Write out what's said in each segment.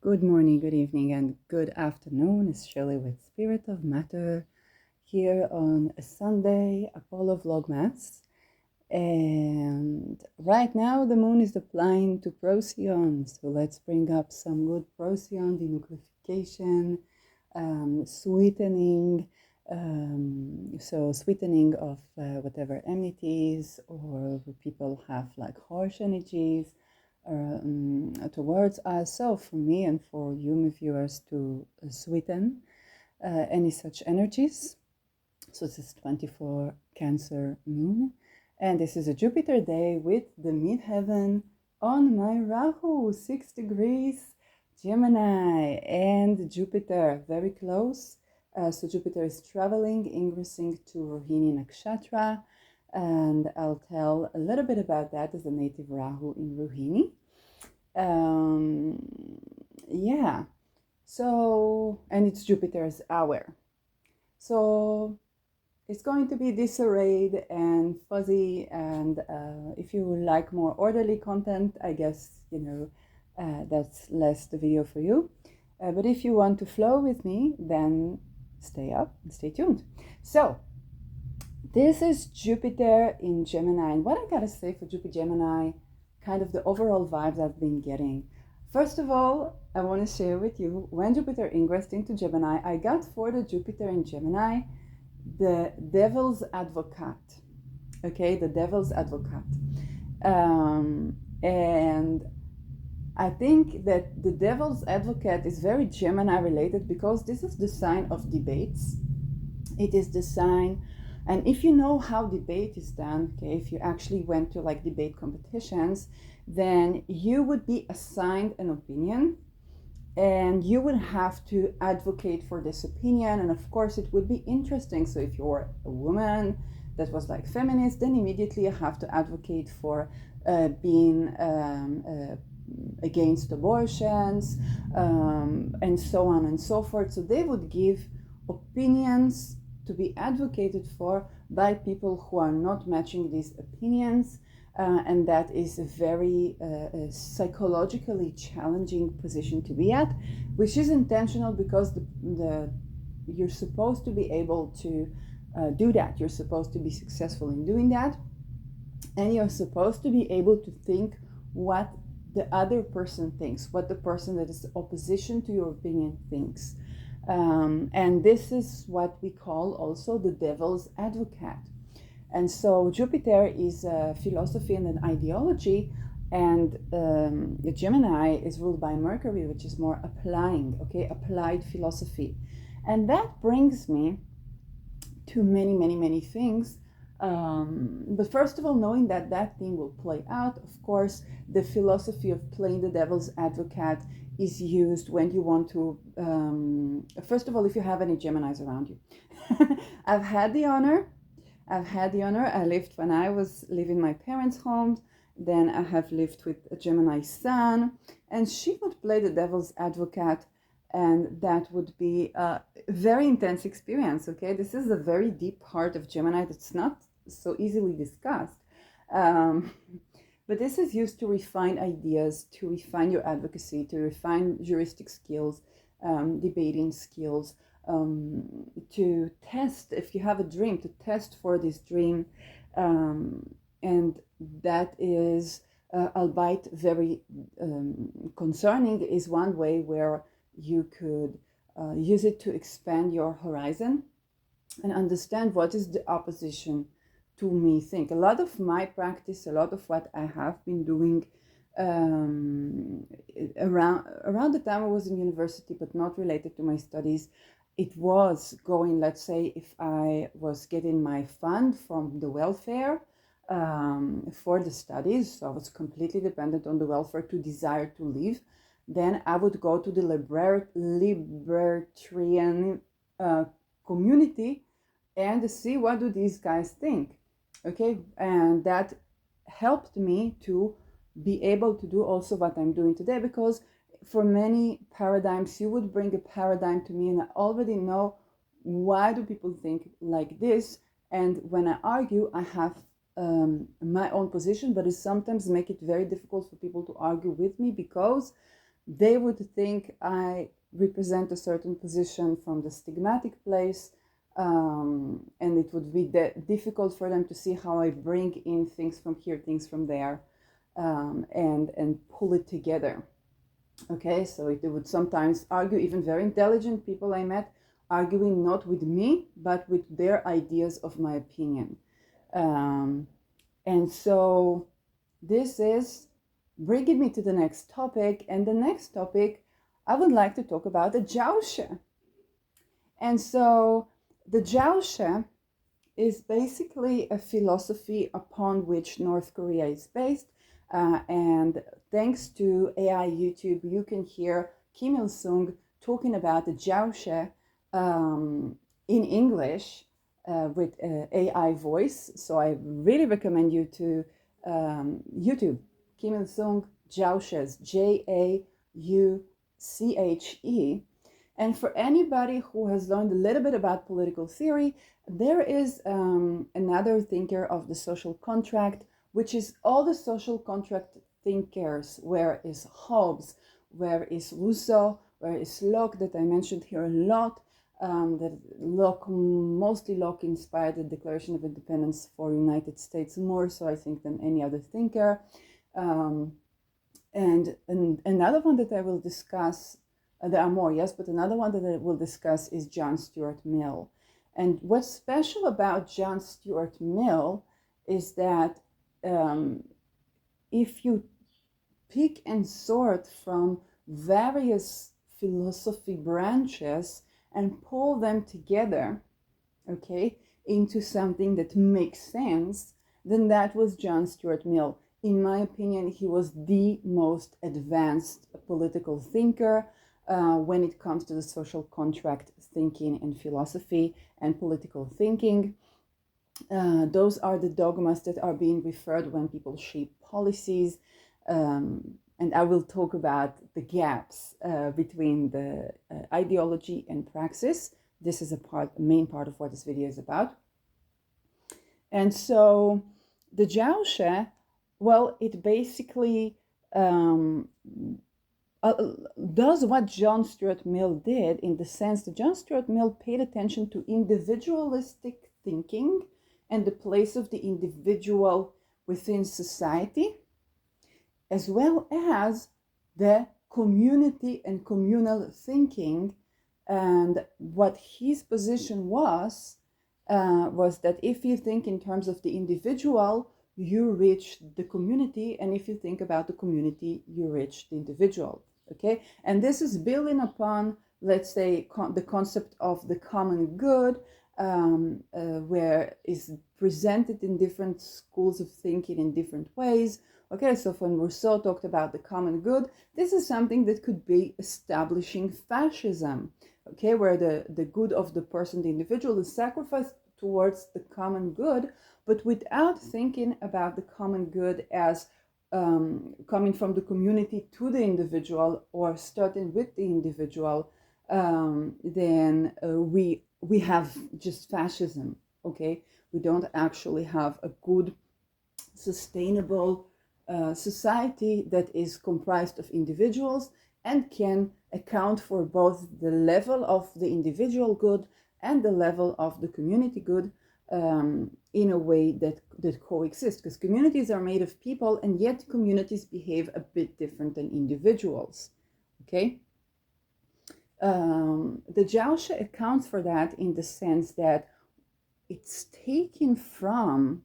Good morning, good evening, and good afternoon. It's Shirley with Spirit of Matter here on a Sunday, Apollo vlogmass. And right now the moon is applying to Procyon. So let's bring up some good Procyon denucleafication, sweetening. So sweetening of whatever enmities or people have like harsh energies towards us. So for me and for you, my viewers, to sweeten any such energies. So this is 24 Cancer moon, and this is a Jupiter day with the midheaven on my Rahu, 6 degrees Gemini, and Jupiter very close. So Jupiter is traveling, ingressing to Rohini Nakshatra, and I'll tell a little bit about that as a native Rahu in Rohini. Yeah, so, and it's Jupiter's hour. So it's going to be disarrayed and fuzzy, and if you like more orderly content, I guess, that's less the video for you. But if you want to flow with me, then stay up and stay tuned. So this is Jupiter in Gemini, and what I gotta say for jupigemini, kind of the overall vibes I've been getting. First of all, I want to share with you, when Jupiter ingressed into Gemini, I got for the Jupiter in Gemini the devil's advocate. Okay, the devil's advocate. And I think that the devil's advocate is very Gemini related because this is the sign of debates. It is the sign, and if you know how debate is done, okay, if you actually went to like debate competitions, then you would be assigned an opinion and you would have to advocate for this opinion, and of course it would be interesting. So if you're a woman that was like feminist, then immediately you have to advocate for being against abortions, and so on and so forth. So they would give opinions to be advocated for by people who are not matching these opinions, and that is a very psychologically challenging position to be at, which is intentional because you're supposed to be able to do that. You're supposed to be successful in doing that, and you're supposed to be able to think what the other person thinks, what the person that is opposition to your opinion thinks. And this is what we call also the devil's advocate. And so Jupiter is a philosophy and an ideology, and Gemini is ruled by Mercury, which is more applied philosophy. And that brings me to many things. But first of all, knowing that that thing will play out, of course, the philosophy of playing the devil's advocate is used when you want to, first of all, if you have any Geminis around you. I've had the honor. I lived when I was living in my parents' home. Then I have lived with a Gemini sun, and she would play the devil's advocate, and that would be a very intense experience. Okay, this is a very deep part of Gemini that's not so easily discussed. But this is used to refine ideas, to refine your advocacy, to refine juristic skills, debating skills, to test, if you have a dream, to test for this dream. And that is, albeit very concerning, is one way where you could use it to expand your horizon and understand what is the opposition to me think. A lot of my practice, a lot of what I have been doing around the time I was in university, but not related to my studies, it was going, let's say, if I was getting my fund from the welfare for the studies, so I was completely dependent on the welfare to desire to live, then I would go to the libertarian community and see what do these guys think. Okay, and that helped me to be able to do also what I'm doing today, because for many paradigms, you would bring a paradigm to me and I already know why do people think like this, and when I argue, I have my own position, but it sometimes make it very difficult for people to argue with me because they would think I represent a certain position from the stigmatic place, and it would be difficult for them to see how I bring in things from here, things from there, and pull it together. Okay, so they would sometimes argue, even very intelligent people I met, arguing not with me, but with their ideas of my opinion. And so this is bringing me to the next topic. And the next topic, I would like to talk about the jauche. And so the jauche is basically a philosophy upon which North Korea is based. And thanks to AI YouTube, you can hear Kim Il-sung talking about the jauche in English with AI voice. So I really recommend you to YouTube, Kim Il-sung jauches, Jauche. And for anybody who has learned a little bit about political theory, there is another thinker of the social contract, which is all the social contract thinkers. Where is Hobbes? Where is Rousseau? Where is Locke, that I mentioned here a lot? That Locke, mostly Locke, inspired the Declaration of Independence for United States more so, I think, than any other thinker. And another one that I will discuss, there are more, yes, but another one that I will discuss is John Stuart Mill. And what's special about John Stuart Mill is that if you pick and sort from various philosophy branches and pull them together, okay, into something that makes sense, then that was John Stuart Mill. In my opinion, he was the most advanced political thinker when it comes to the social contract thinking and philosophy and political thinking. Those are the dogmas that are being referred when people shape policies. And I will talk about the gaps between the ideology and praxis. This is a main part of what this video is about. And so the jauche, well, it basically does what John Stuart Mill did, in the sense that John Stuart Mill paid attention to individualistic thinking and the place of the individual within society, as well as the community and communal thinking. And what his position was that if you think in terms of the individual, you reach the community, and if you think about the community, you reach the individual. Okay, and this is building upon, let's say, the concept of the common good, where is presented in different schools of thinking in different ways. Okay, so when Rousseau talked about the common good, this is something that could be establishing fascism, okay, where the good of the person, the individual, is sacrificed towards the common good, but without thinking about the common good as coming from the community to the individual, or starting with the individual, then we have just fascism, okay? We don't actually have a good, sustainable society that is comprised of individuals and can account for both the level of the individual good and the level of the community good in a way that coexist, because communities are made of people, and yet communities behave a bit different than individuals, okay? The jauche accounts for that in the sense that it's taken from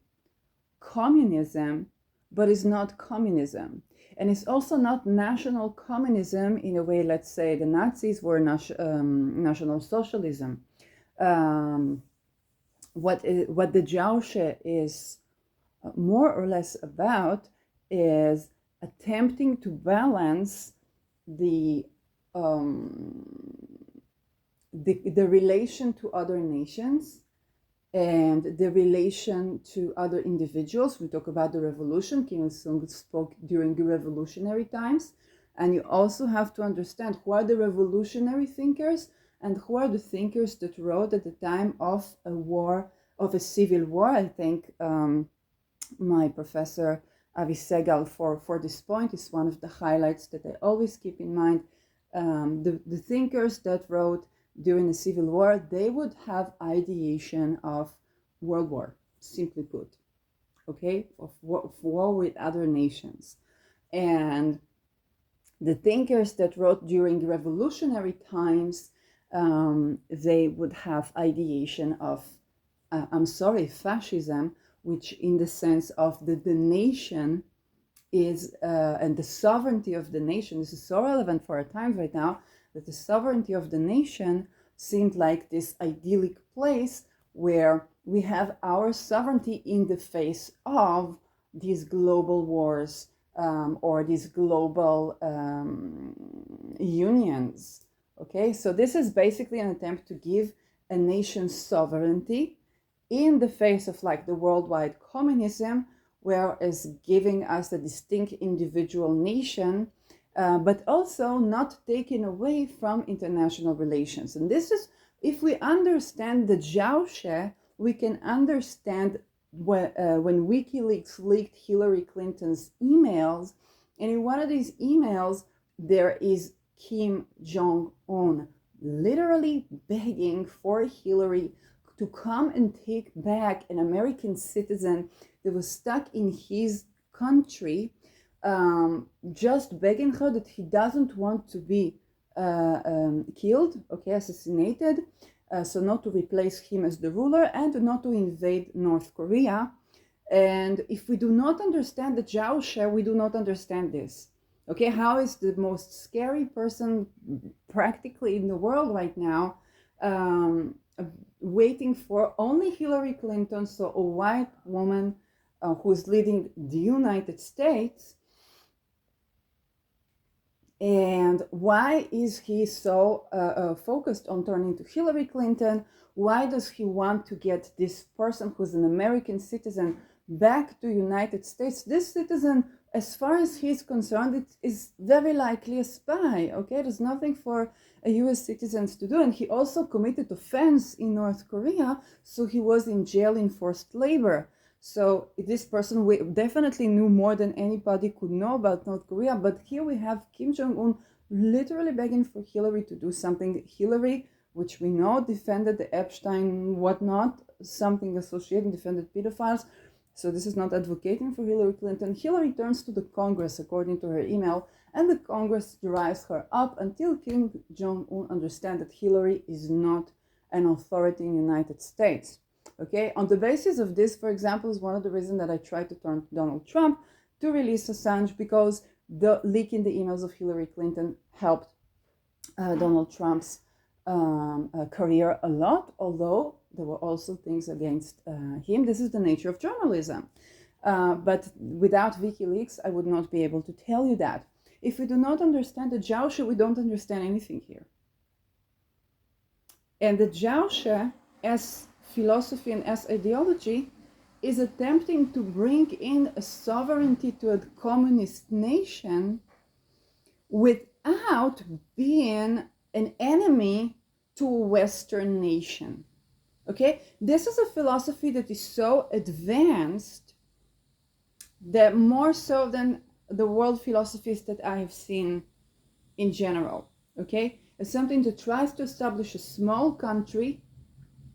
communism, but is not communism. And it's also not national communism in a way, let's say, the Nazis were National Socialism. What the jauche is more or less about is attempting to balance the relation to other nations and the relation to other individuals. We talk about the revolution. Kim Il-sung spoke during the revolutionary times. And you also have to understand who are the revolutionary thinkers and who are the thinkers that wrote at the time of a war, of a civil war. I think my professor Avi Segal for this point. Is one of the highlights that I always keep in mind. The thinkers that wrote during the Civil War, they would have ideation of world war, simply put, okay, of war with other nations. And the thinkers that wrote during revolutionary times, they would have ideation of, fascism, which in the sense of the nation is, and the sovereignty of the nation. This is so relevant for our times right now, that the sovereignty of the nation seemed like this idyllic place where we have our sovereignty in the face of these global wars, or these global unions. Okay, so this is basically an attempt to give a nation sovereignty in the face of like the worldwide communism, whereas giving us a distinct individual nation, but also not taken away from international relations. And this is, if we understand the jauche, we can understand when WikiLeaks leaked Hillary Clinton's emails, and in one of these emails, there is Kim Jong-un literally begging for Hillary to come and take back an American citizen that was stuck in his country, just begging her that he doesn't want to be killed, okay, assassinated, so not to replace him as the ruler and not to invade North Korea. And if we do not understand the jauche, we do not understand this. Okay, how is the most scary person practically in the world right now waiting for only Hillary Clinton, so a white woman who's leading the United States? And why is he so focused on turning to Hillary Clinton? Why does he want to get this person who's an American citizen back to United States? This citizen, as far as he's concerned, it is very likely a spy. Okay, there's nothing for a US citizens to do. And he also committed offense in North Korea, so he was in jail in forced labor. So this person definitely knew more than anybody could know about North Korea. But here we have Kim Jong-un literally begging for Hillary to do something. Hillary, which we know defended the Epstein whatnot, something associated, defended pedophiles. So this is not advocating for Hillary Clinton. Hillary turns to the Congress, according to her email, and the Congress drives her up until Kim Jong-un understands that Hillary is not an authority in the United States. Okay, on the basis of this, for example, is one of the reasons that I tried to turn to Donald Trump to release Assange, because the leaking the emails of Hillary Clinton helped Donald Trump's career a lot, although there were also things against him. This is the nature of journalism. But without WikiLeaks, I would not be able to tell you that. If we do not understand the jauche, we don't understand anything here. And the jauche, as philosophy and as ideology, is attempting to bring in a sovereignty to a communist nation without being an enemy to a Western nation. Okay, this is a philosophy that is so advanced that more so than the world philosophies that I have seen in general. Okay, it's something that tries to establish a small country,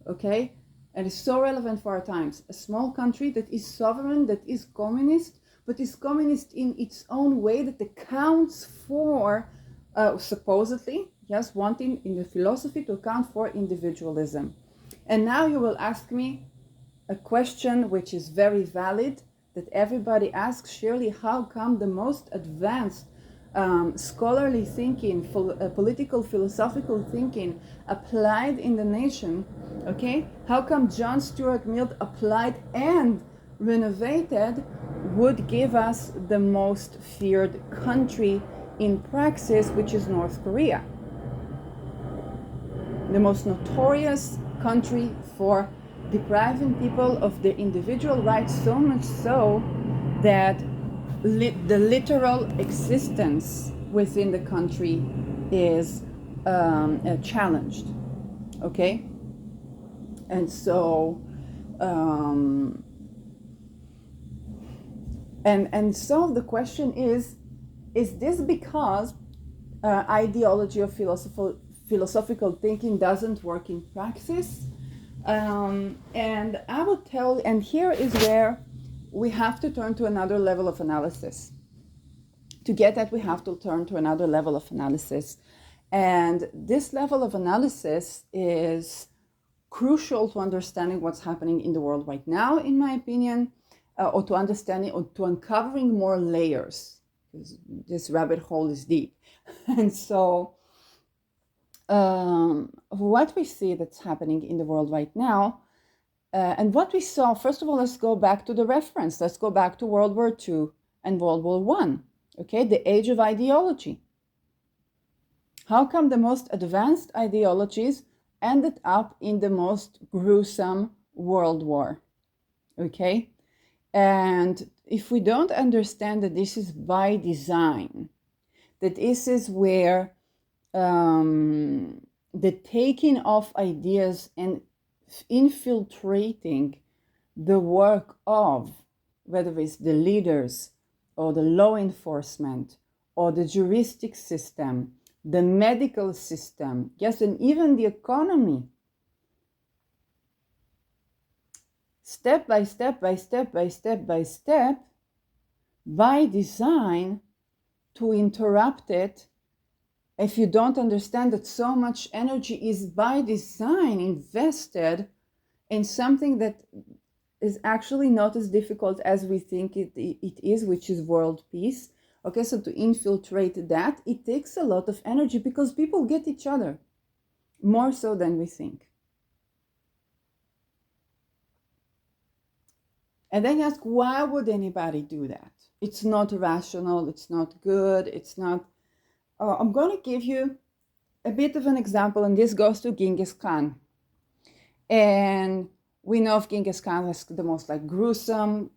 okay, and is so relevant for our times. A small country that is sovereign, that is communist, but is communist in its own way, that accounts for, supposedly, yes, wanting in the philosophy to account for individualism. And now you will ask me a question which is very valid, that everybody asks, surely how come the most advanced scholarly thinking, political, philosophical thinking applied in the nation, okay? How come John Stuart Mill applied and renovated would give us the most feared country in praxis, which is North Korea? The most notorious country for depriving people of their individual rights, so much so that the literal existence within the country is challenged, okay? And so And so the question is this because ideology of philosophical thinking doesn't work in praxis? And I will tell, and here is where we have to turn to another level of analysis. To get that, we have to turn to another level of analysis. And this level of analysis is crucial to understanding what's happening in the world right now, in my opinion, or to understanding or to uncovering more layers, because this rabbit hole is deep. And so what we see that's happening in the world right now, and what we saw, first of all, let's go back to the reference. Let's go back to World War II and World War I, okay, the age of ideology. How come the most advanced ideologies ended up in the most gruesome world war? Okay? And if we don't understand that this is by design, that this is where the taking of ideas and infiltrating the work of, whether it's the leaders or the law enforcement or the juristic system, the medical system, yes, and even the economy, step by step by step by step by step, by design, to interrupt it. If you don't understand that so much energy is by design invested in something that is actually not as difficult as we think it is, which is world peace. Okay, so to infiltrate that, it takes a lot of energy because people get each other more so than we think. And then you ask, why would anybody do that? It's not rational, it's not good, it's not... I'm going to give you a bit of an example, and this goes to Genghis Khan. And we know of Genghis Khan as the most gruesome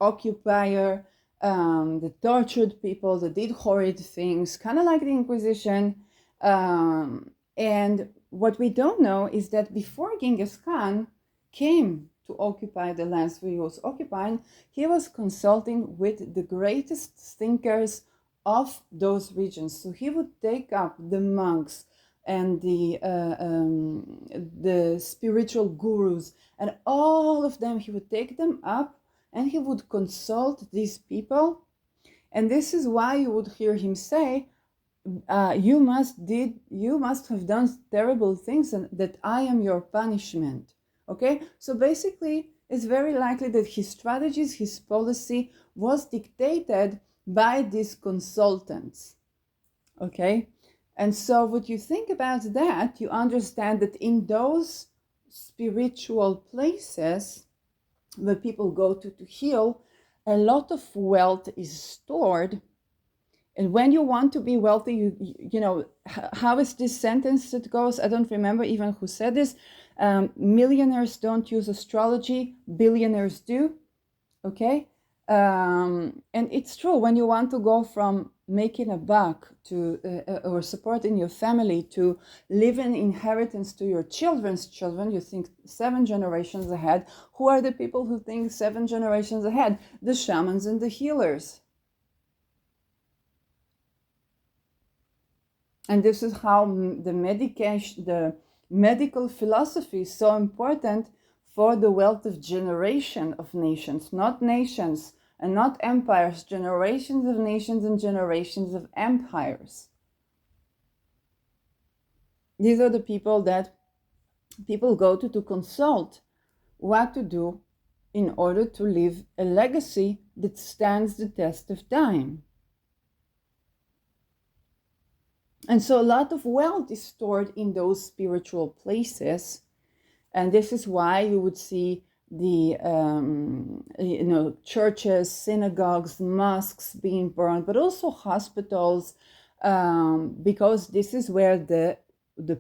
occupier, that tortured people, that did horrid things, kind of like the Inquisition. And what we don't know is that before Genghis Khan came to occupy the lands he was occupying, he was consulting with the greatest thinkers of those regions. So he would take up the monks and the spiritual gurus, and all of them, he would take them up and he would consult these people. And this is why you would hear him say, you must have done terrible things, and that I am your punishment. Okay, so basically it's very likely that his strategies, his policy was dictated by these consultants. Okay, and so what you think about that, you understand that in those spiritual places where people go to heal, a lot of wealth is stored. And when you want to be wealthy, you know, how is this sentence that goes? I don't remember even who said this. Millionaires don't use astrology, billionaires do. Okay? And it's true, when you want to go from making a buck to or supporting your family to leaving inheritance to your children's children, you think 7 generations ahead. Who are the people who think 7 generations ahead? The shamans and the healers. And this is how the medical philosophy is so important for the wealth of generation of nations, not nations and not empires, generations of nations and generations of empires. These are the people that people go to consult what to do in order to leave a legacy that stands the test of time. And so a lot of wealth is stored in those spiritual places. And this is why you would see the churches, synagogues, mosques being burned, but also hospitals, because this is where the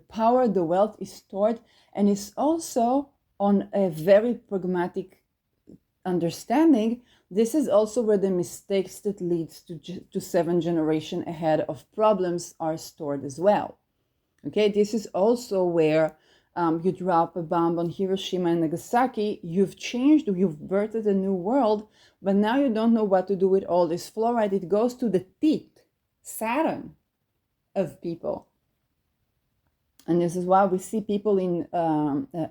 power, the wealth is stored, and it's also on a very pragmatic understanding. This is also where the mistakes that leads to 7 generations ahead of problems are stored as well. Okay, this is also where you drop a bomb on Hiroshima and Nagasaki, you've changed, you've birthed a new world, but now you don't know what to do with all this fluoride. It goes to the teeth, Saturn of people. And this is why we see people in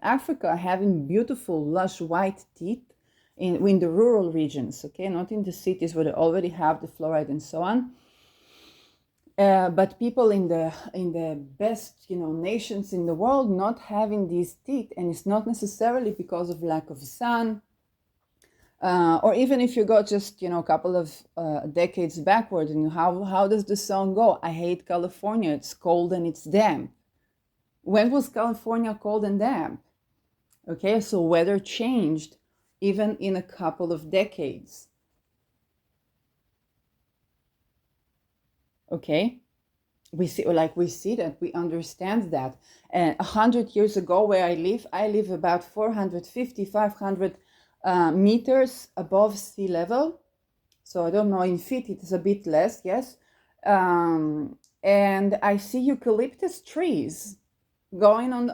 Africa having beautiful, lush, white teeth in the rural regions, okay? Not in the cities where they already have the fluoride and so on. But people in the best, nations in the world not having these teeth, and it's not necessarily because of lack of sun, or even if you go just a couple of decades backward, and how does the song go? I hate California. It's cold and it's damp. When was California cold and damp? Okay, so weather changed even in a couple of decades. Okay, we see that, we understand that. 100 years ago, where I live about 450, 500 meters above sea level. So I don't know, in feet it is a bit less, yes. And I see eucalyptus trees going on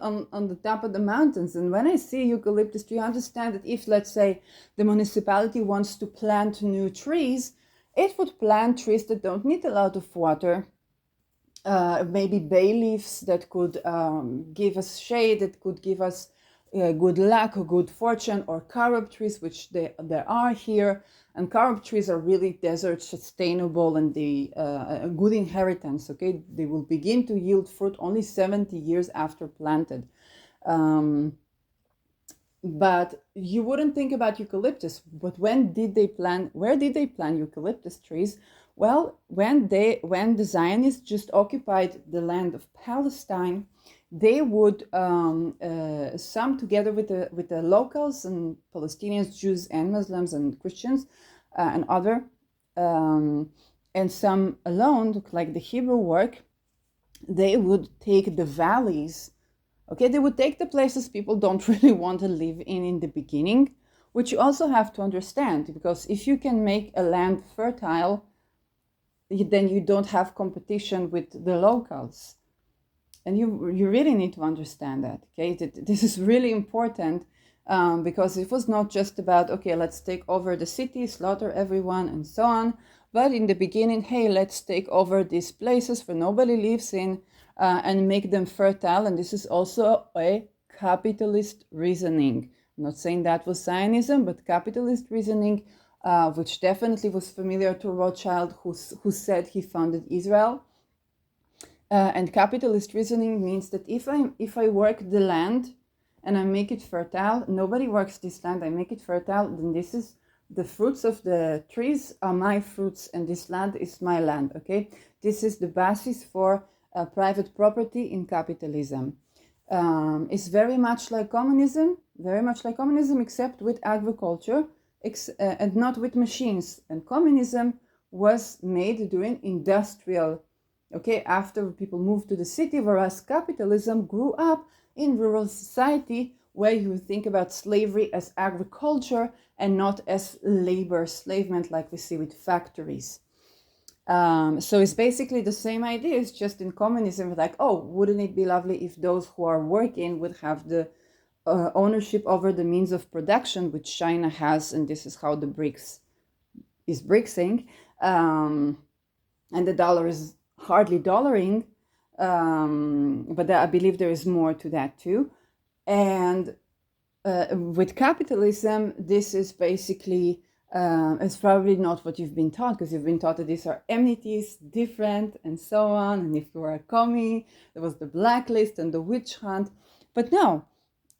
the top of the mountains. And when I see eucalyptus tree, I understand that if, let's say, the municipality wants to plant new trees, it would plant trees that don't need a lot of water. Maybe bay leaves that could give us shade, that could give us good luck or good fortune, or carob trees, which there are here. And carob trees are really desert sustainable, and a good inheritance. Okay, they will begin to yield fruit only 70 years after planted. But you wouldn't think about eucalyptus. But where did they plant eucalyptus trees? Well, when the Zionists just occupied the land of Palestine, they would some together with the locals and Palestinians, Jews and Muslims and Christians and other, and some alone, like the Hebrew work, they would take the valleys. Okay, they would take the places people don't really want to live in the beginning, which you also have to understand, because if you can make a land fertile, then you don't have competition with the locals. And you really need to understand that, okay? This is really important, because it was not just about, okay, let's take over the city, slaughter everyone, and so on. But in the beginning, hey, let's take over these places where nobody lives in, and make them fertile. And this is also a capitalist reasoning. I'm not saying that was Zionism, but capitalist reasoning, which definitely was familiar to Rothschild, who said he founded Israel. And capitalist reasoning means that if I work the land and I make it fertile, nobody works this land, I make it fertile, then this is the fruits of the trees are my fruits, and this land is my land. Okay, this is the basis for private property in capitalism. It's very much like communism, except with agriculture, and not with machines. And communism was made during industrial, okay, after people moved to the city, whereas capitalism grew up in rural society, where you think about slavery as agriculture and not as labor enslavement like we see with factories. So it's basically the same idea. It's just in communism, like, oh, wouldn't it be lovely if those who are working would have the ownership over the means of production, which China has, and this is how the BRICS is BRICSing, and the dollar is hardly dollaring, but I believe there is more to that too. And with capitalism, this is basically, it's probably not what you've been taught, because you've been taught that these are enmities, different, and so on. And if you were a commie, there was the blacklist and the witch hunt. But no,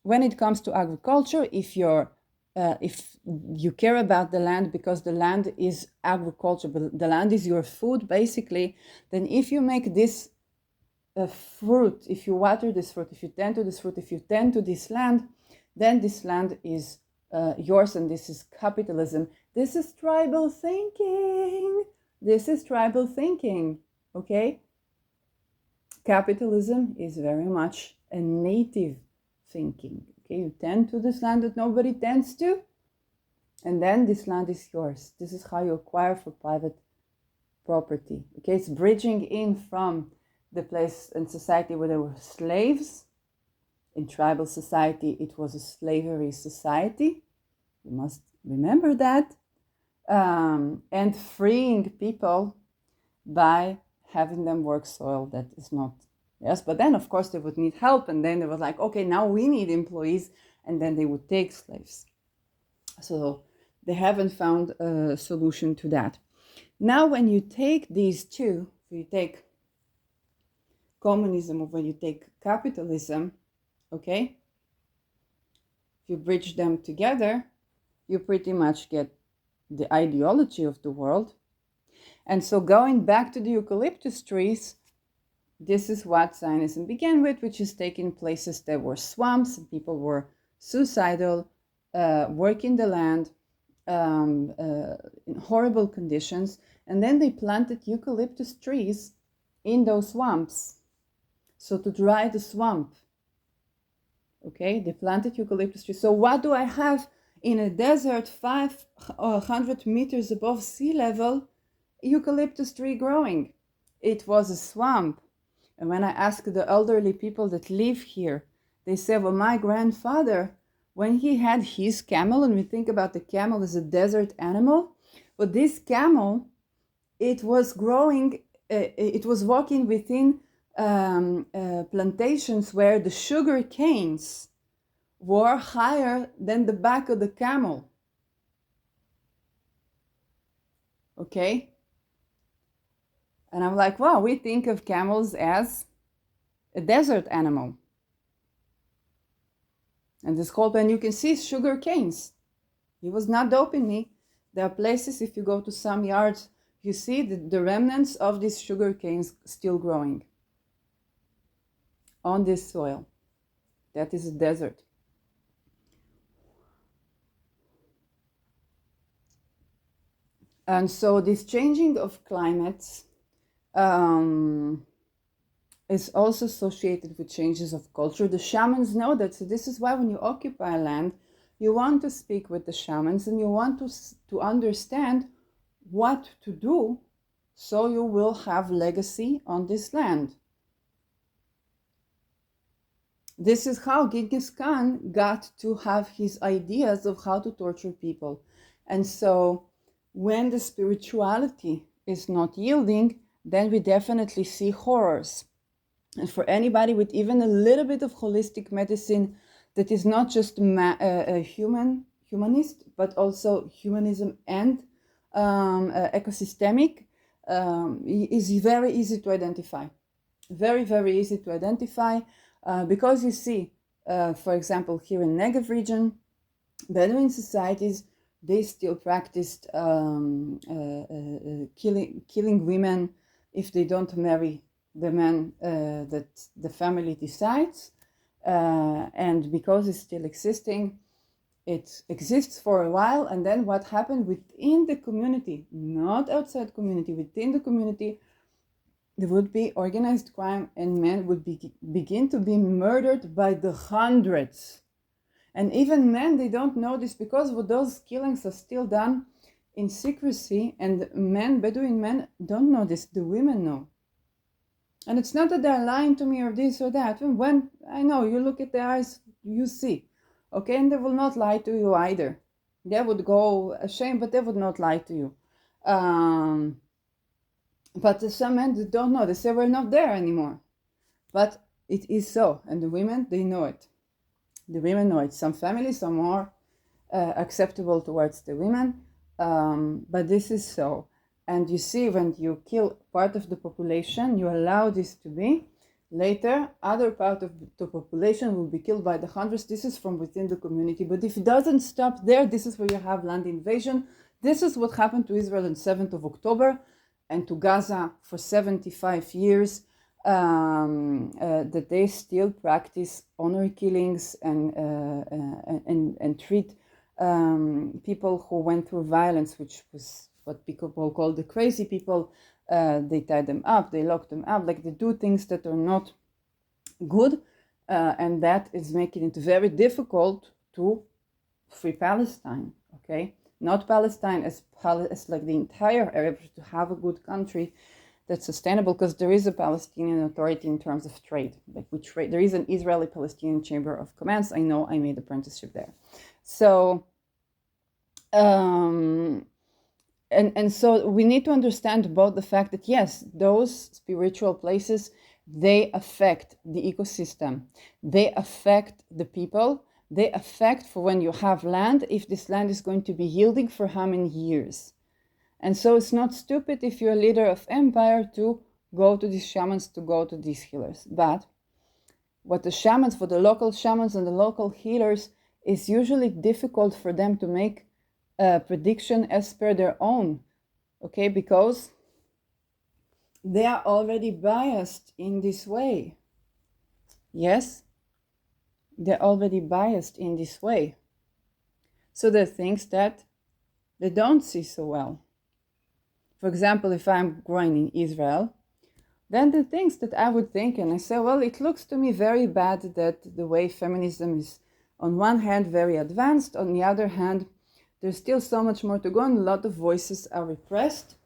when it comes to agriculture, if you care about the land because the land is agriculture, but the land is your food basically, then if you make this fruit, if you water this fruit, if you tend to this fruit, if you tend to this land, then this land is yours, and this is capitalism. This is tribal thinking. Okay? Capitalism is very much a native thinking. Okay, you tend to this land that nobody tends to, and then this land is yours. This is how you acquire for private property. Okay, it's bridging in from the place and society where there were slaves, In tribal society, it was a slavery society. You must remember that. And freeing people by having them work soil that is not, yes, but then of course they would need help, and then they were like, okay, now we need employees, and then they would take slaves. So they haven't found a solution to that. Now when you take these two, if you take communism or when you take capitalism, okay, if you bridge them together, you pretty much get the ideology of the world. And so going back to the eucalyptus trees, this is what Zionism began with, which is taking places that were swamps and people were suicidal, working the land in horrible conditions. And then they planted eucalyptus trees in those swamps. So to dry the swamp, okay, they planted eucalyptus trees. So what do I have in a desert 500 meters above sea level? Eucalyptus tree growing. It was a swamp. And when I ask the elderly people that live here, they say, well, my grandfather, when he had his camel, and we think about the camel as a desert animal, but this camel, it was growing, it was walking within plantations where the sugar canes were higher than the back of the camel. Okay? And I'm like, wow, we think of camels as a desert animal. And this whole, and you can see sugar canes. He was not doping me. There are places, if you go to some yards, you see the remnants of these sugar canes still growing on this soil. That is a desert. And so this changing of climates is also associated with changes of culture. The shamans know that. So this is why when you occupy land, you want to speak with the shamans and you want to understand what to do so you will have legacy on this land. This is how Genghis Khan got to have his ideas of how to torture people. And so when the spirituality is not yielding, then we definitely see horrors. And for anybody with even a little bit of holistic medicine that is not just humanist, but also humanism and ecosystemic, is very easy to identify. Very, very easy to identify because you see, for example, here in Negev region, Bedouin societies, they still practiced killing women if they don't marry the man that the family decides. And because it's still existing, it exists for a while. And then what happened within the community, not outside community, within the community, there would be organized crime and men would begin to be murdered by the hundreds. And even men, they don't know this because those killings are still done in secrecy, and men, Bedouin men, don't know this. The women know. And it's not that they're lying to me or this or that. When I know, you look at their eyes, you see. Okay, and they will not lie to you either. They would go ashamed, but they would not lie to you. But some men they don't know. They say we're not there anymore. But it is so. And the women, they know it. The women know it. Some families are more acceptable towards the women. But this is so. And you see, when you kill part of the population, you allow this to be. Later, other part of the population will be killed by the hundreds. This is from within the community. But if it doesn't stop there, this is where you have land invasion. This is what happened to Israel on 7th of October and to Gaza for 75 years, that they still practice honor killings and treat people who went through violence, which was what people call the crazy people. They tie them up, they lock them up, like they do things that are not good, and that is making it very difficult to free Palestine, okay? Not Palestine as like the entire area, to have a good country. that's sustainable, because there is a Palestinian Authority in terms of trade. Like we trade, there is an Israeli-Palestinian Chamber of Commerce. I know, I made apprenticeship there. So, and so we need to understand about the fact that yes, those spiritual places, they affect the ecosystem, they affect the people, they affect for when you have land, if this land is going to be yielding for how many years. And so it's not stupid if you're a leader of empire to go to these shamans, to go to these healers. But what the shamans, for the local shamans and the local healers, is usually difficult for them to make a prediction as per their own, okay, because they are already biased in this way. Yes, they're already biased in this way. So there are things that they don't see so well. For example, if I'm growing in Israel, then the things that I would think, and I say, well, it looks to me very bad that the way feminism is, on one hand, very advanced, on the other hand, there's still so much more to go, and a lot of voices are repressed,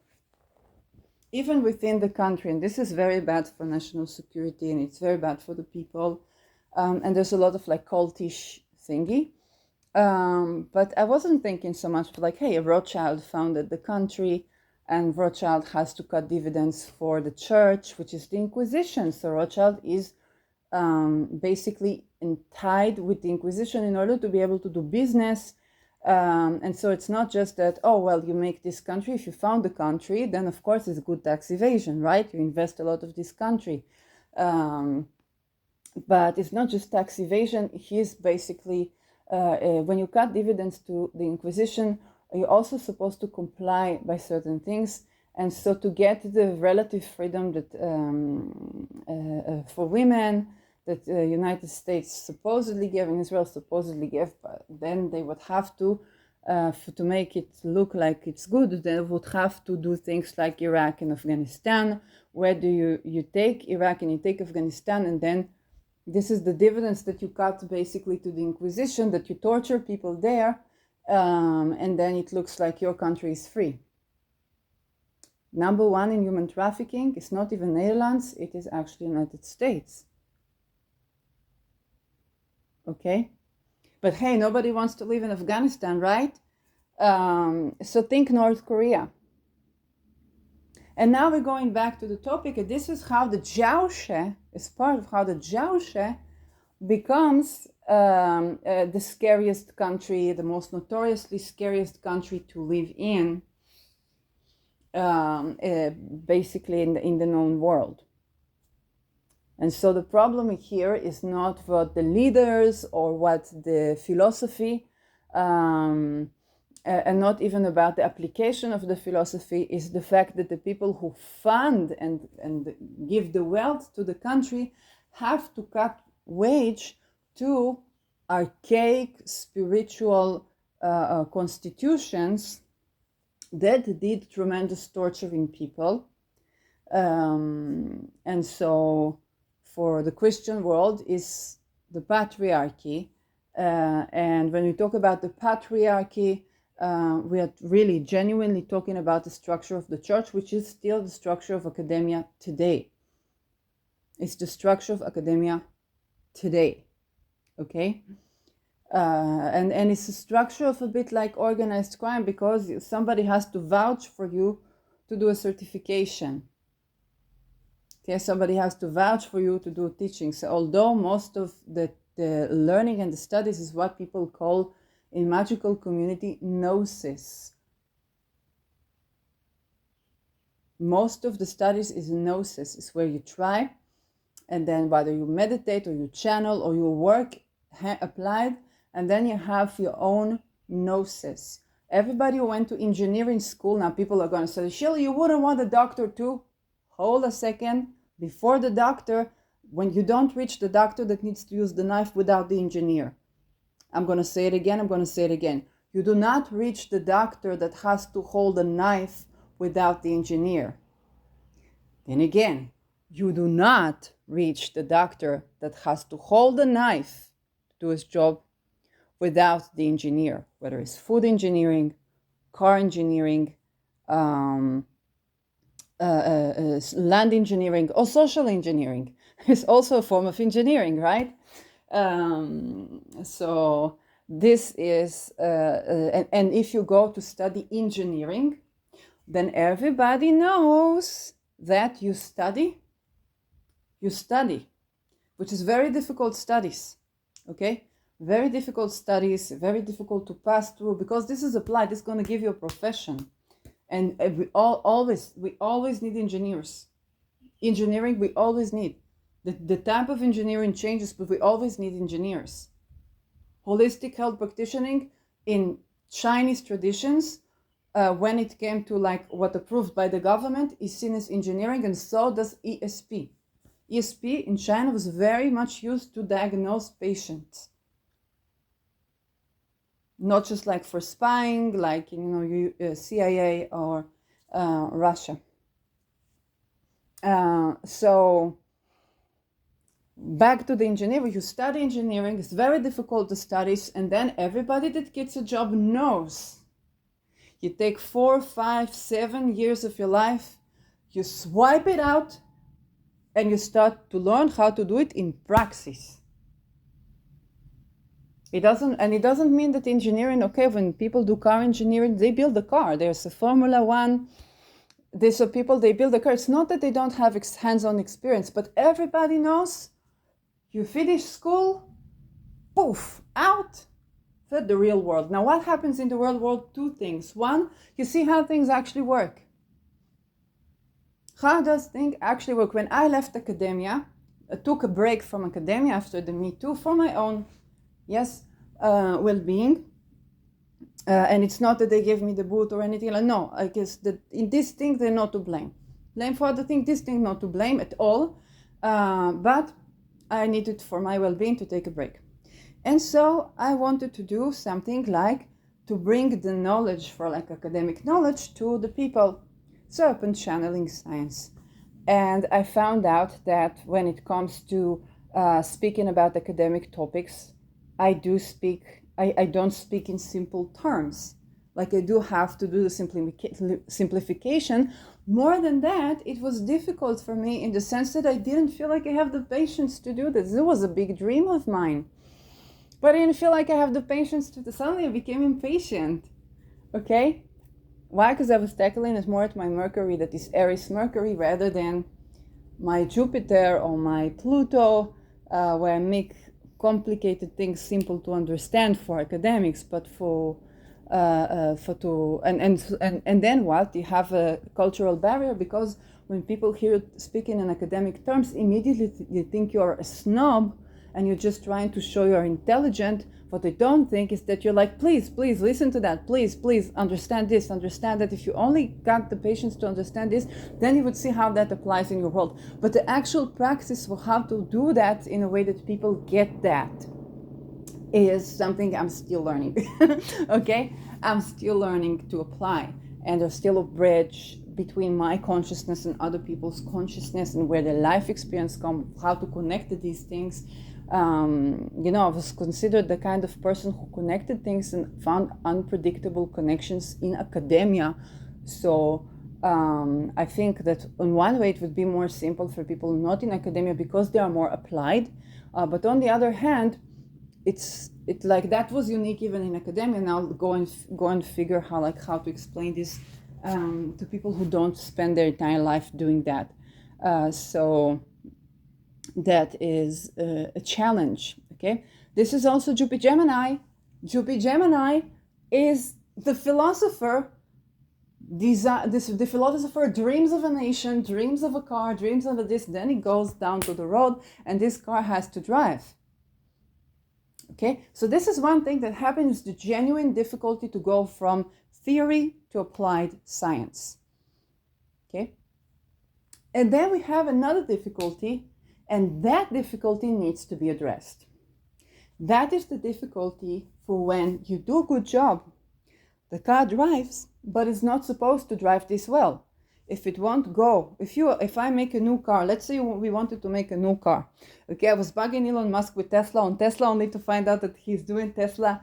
even within the country. And this is very bad for national security, and it's very bad for the people. And there's a lot of like cultish thingy. But I wasn't thinking so much of like, hey, Rothschild founded the country, and Rothschild has to cut dividends for the church, which is the Inquisition. So Rothschild is basically tied with the Inquisition in order to be able to do business. And so it's not just that, oh, well, you make this country. If you found the country, then of course it's good tax evasion, right? You invest a lot of this country. But it's not just tax evasion. He's basically, when you cut dividends to the Inquisition, you're also supposed to comply by certain things. And so to get the relative freedom that for women that the United States supposedly gave and Israel supposedly gave, but then they would have to make it look like it's good, they would have to do things like Iraq and Afghanistan. Where do you take Iraq and you take Afghanistan, and then this is the dividends that you cut basically to the Inquisition, that you torture people there, and then it looks like your country is free. Number one in human trafficking is not even Netherlands, it is actually United States. Okay? But hey, nobody wants to live in Afghanistan, right? So think North Korea. And now we're going back to the topic, and this is how the jauche, is part of how the jauche becomes the scariest country, the most notoriously scariest country to live in, basically in the known world. And so the problem here is not what the leaders or what the philosophy, and not even about the application of the philosophy, is the fact that the people who fund and give the wealth to the country have to cut wage to archaic spiritual constitutions that did tremendous torturing people. And so for the Christian world is the patriarchy. And when we talk about the patriarchy, we are really genuinely talking about the structure of the church, which is still the structure of academia today. It's the structure of academia today, okay? And it's a structure of a bit like organized crime, because somebody has to vouch for you to do a certification. Okay, somebody has to vouch for you to do teaching. So although most of the learning and the studies is what people call in magical community gnosis. Most of the studies is gnosis. It's where you try, and then whether you meditate or you channel or you work applied, and then you have your own gnosis. Everybody who went to engineering school, now people are going to say, Shirley, you wouldn't want a doctor too? Hold a second. Before the doctor, when you don't reach the doctor that needs to use the knife without the engineer. I'm going to say it again. You do not reach the doctor that has to hold a knife without the engineer. Then again, you do not reach the doctor that has to hold a knife to do his job without the engineer, whether it's food engineering, car engineering, land engineering or social engineering is also a form of engineering, right? So this is, and if you go to study engineering, then everybody knows that you study, which is very difficult studies, okay? Very difficult studies, very difficult to pass through, because this is applied, it's going to give you a profession. And we always need engineers. Engineering, we always need. The type of engineering changes, but we always need engineers. Holistic health practitioning in Chinese traditions, when it came to like what approved by the government, is seen as engineering, and so does ESP. ESP in China was very much used to diagnose patients. Not just like for spying, like, CIA or Russia. So back to the engineering, you study engineering, it's very difficult to study, and then everybody that gets a job knows. You take 4, 5, 7 years of your life, you swipe it out, and you start to learn how to do it in practice. It doesn't mean that engineering, okay, when people do car engineering, they build a car. There's a Formula One. There's a people, they build a car. It's not that they don't have hands-on experience, but everybody knows you finish school, poof, out for the real world. Now, what happens in the real world? 2 things. One, you see how things actually work. How does things actually work? When I left academia, I took a break from academia after the Me Too for my own well-being, and it's not that they gave me the boot or anything. Like, no, I guess that in this thing they're not to blame for other thing. This thing not to blame at all, but I needed for my well-being to take a break, and so I wanted to do something like to bring the knowledge, for like academic knowledge, to the people. So I opened Channeling Science, and I found out that when it comes to speaking about academic topics, I don't speak in simple terms. Like, I do have to do the simplification. More than that, it was difficult for me in the sense that I didn't feel like I have the patience to do this. It was a big dream of mine, but I didn't feel like I have the patience to. Suddenly I became impatient. Okay? Why? Because I was tackling it more at my Mercury, that is Aries Mercury, rather than my Jupiter or my Pluto, where I make complicated things simple to understand for academics, but and then what? You have a cultural barrier, because when people hear speaking in academic terms, immediately you think you're a snob and you're just trying to show you're intelligent. What they don't think is that you're like, please listen to that, please understand this, understand that. If you only got the patience to understand this, then you would see how that applies in your world. But the actual practice for how to do that in a way that people get that is something I'm still learning. Okay, I'm still learning to apply, and there's still a bridge between my consciousness and other people's consciousness, and where their life experience come, how to connect these things. I was considered the kind of person who connected things and found unpredictable connections in academia. So I think that in one way it would be more simple for people not in academia, because they are more applied. But on the other hand, it's like that was unique even in academia. Now go and figure how to explain this to people who don't spend their entire life doing that. So that is a challenge. Okay, this is also jupigemini. Jupigemini is the philosopher. The philosopher dreams of a nation, dreams of a car, dreams of a this. Then he goes down to the road, and this car has to drive. Okay, so this is one thing that happens: the genuine difficulty to go from theory to applied science. Okay, and then we have another difficulty. And that difficulty needs to be addressed. That is the difficulty for when you do a good job. The car drives, but it's not supposed to drive this well. If it won't go, if I make a new car, let's say we wanted to make a new car. Okay, I was bugging Elon Musk with Tesla on Tesla, only to find out that he's doing Tesla,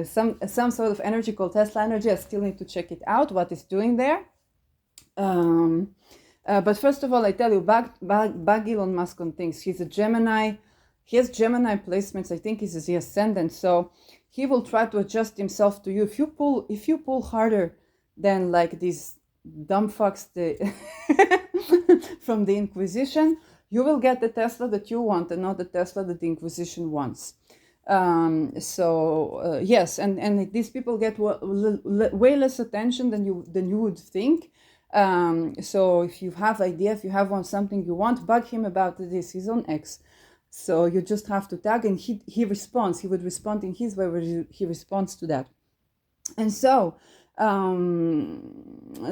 some sort of energy called Tesla Energy. I still need to check it out, what it's doing there. But first of all, I tell you, bug Elon Musk on things. He's a Gemini. He has Gemini placements. I think he's the ascendant, so he will try to adjust himself to you. If you pull harder than like these dumb fucks from the Inquisition, you will get the Tesla that you want and not the Tesla that the Inquisition wants. Yes, and these people get way less attention than you would think. So if you have something you want, bug him about this. He's on X, so you just have to tag, and he responds. He would respond in his way where he responds to that. And so,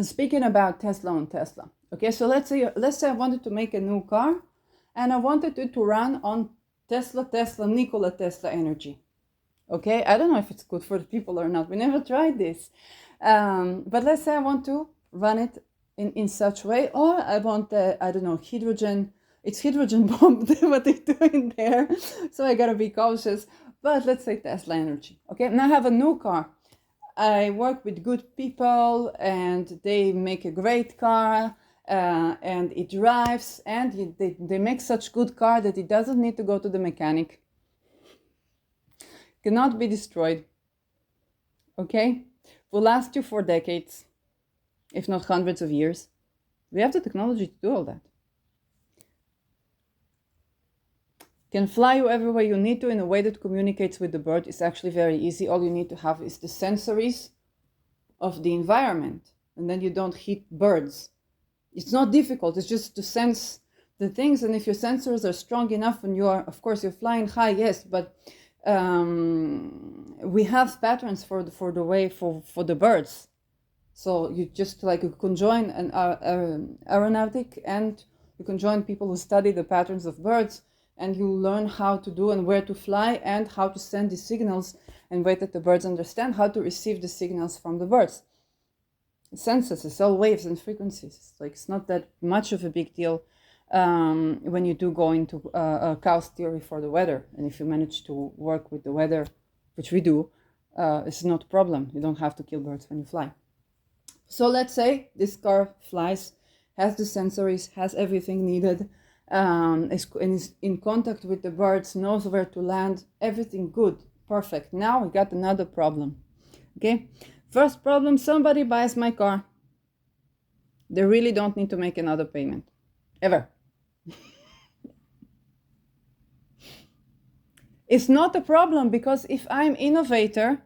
speaking about Tesla on Tesla, okay. So let's say I wanted to make a new car, and I wanted it to run on Tesla, Nikola Tesla energy. Okay, I don't know if it's good for the people or not. We never tried this, but let's say I want to run it in such way, or I want I don't know, hydrogen. It's hydrogen bomb what they're doing there, so I gotta be cautious. But let's say Tesla energy. Okay, now I have a new car. I work with good people, and they make a great car, and it drives, and they make such good car that it doesn't need to go to the mechanic. Cannot be destroyed. Okay, will last you for decades, if not hundreds of years. We have the technology to do all that. Can fly you everywhere you need to in a way that communicates with the bird. Is actually very easy. All you need to have is the sensories of the environment, and then you don't hit birds. It's not difficult. It's just to sense the things, and if your sensors are strong enough, and you're flying high, yes, but we have patterns for the birds. So you just you can join an aeronautic, and you can join people who study the patterns of birds, and you learn how to do and where to fly and how to send the signals and wait that the birds understand how to receive the signals from the birds. Senses, it's all waves and frequencies. It's not that much of a big deal when you do go into Chaos theory for the weather. And if you manage to work with the weather, which we do, it's not a problem. You don't have to kill birds when you fly. So let's say this car flies, has the sensories, has everything needed, is in contact with the birds, knows where to land, everything good, perfect. Now we got another problem. Okay, first problem, somebody buys my car. They really don't need to make another payment, ever. It's not a problem, because if I'm innovator,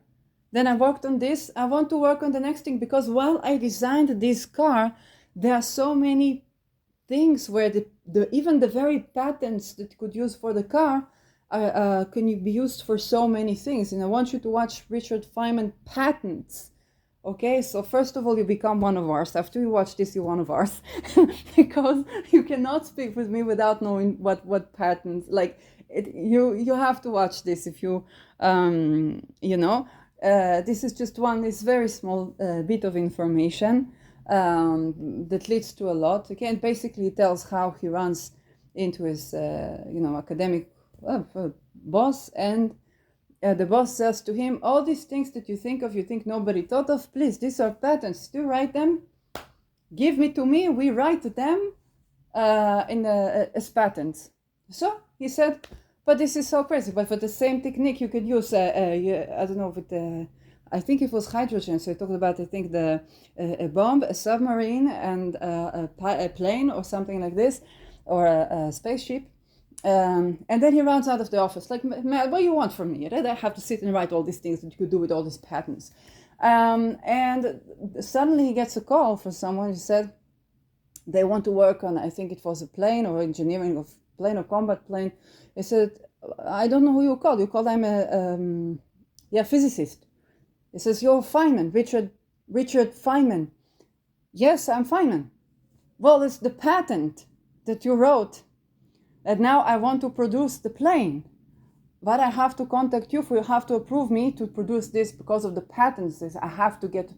then I worked on this, I want to work on the next thing, because while I designed this car, there are so many things where even the very patents that you could use for the car can be used for so many things. And I want you to watch Richard Feynman patents. Okay, so first of all, you become one of ours. After you watch this, you're one of ours. Because you cannot speak with me without knowing what patents, you have to watch this if you, this is just this very small bit of information that leads to a lot. Again, basically it tells how he runs into his, academic boss, and the boss says to him, all these things that you think nobody thought of, please, these are patents. Do you write them? Give me to me. We write them as patents. So he said, but this is so crazy. But for the same technique, you could use, I don't know, with I think it was hydrogen. So he talked about, I think, a bomb, a submarine, and a plane or something like this, or a spaceship. And then he runs out of the office, man, what do you want from me? I have to sit and write all these things that you could do with all these patents. And suddenly he gets a call from someone who said they want to work on, I think it was a plane or engineering of plane or combat plane. He said, I don't know who you called. You called, I'm a physicist. He says, you're Feynman, Richard Feynman. Yes, I'm Feynman. Well, it's the patent that you wrote, and now I want to produce the plane. But I have to contact you, for you have to approve me to produce this because of the patents. I have to get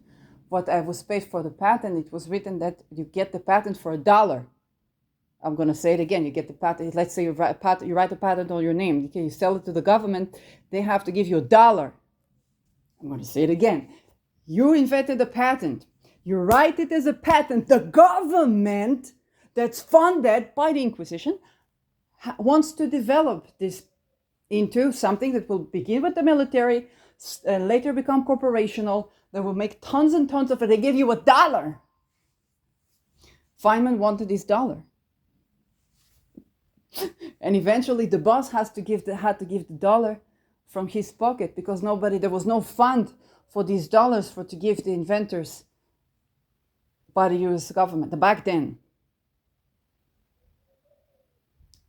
what I was paid for the patent. It was written that you get the patent for $1. I'm going to say it again. You get the patent. Let's say you write a patent on your name. You sell it to the government. They have to give you $1. I'm going to say it again. You invented a patent. You write it as a patent. The government that's funded by the Inquisition wants to develop this into something that will begin with the military, later become corporational, that will make tons and tons of it. They give you $1. Feynman wanted his dollar. And eventually the boss had to give the dollar from his pocket, because there was no fund for these dollars to give the inventors by the US government back then.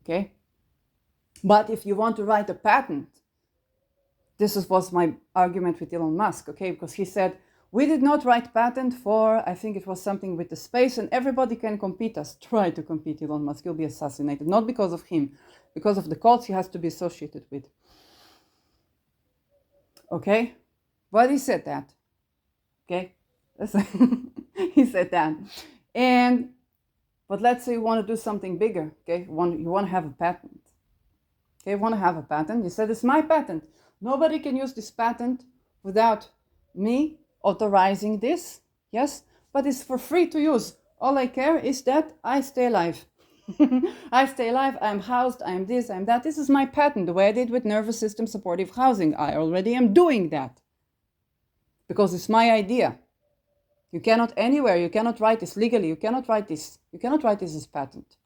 Okay? But if you want to write a patent, this was my argument with Elon Musk, okay? Because he said, we did not write patent for, I think it was something with the space, and everybody can compete us. Try to compete, Elon Musk. He'll be assassinated. Not because of him, because of the cults he has to be associated with. Okay? But he said that. Okay? He said that. But let's say you want to do something bigger. Okay? You want to have a patent. Okay? You want to have a patent. You said, it's my patent. Nobody can use this patent without me authorizing this. Yes? But it's for free to use. All I care is that I stay alive. I stay alive, I'm housed, I'm this, I'm that. This is my patent, the way I did with nervous system supportive housing. I already am doing that. Because it's my idea. You cannot write this legally, you cannot write this as patent.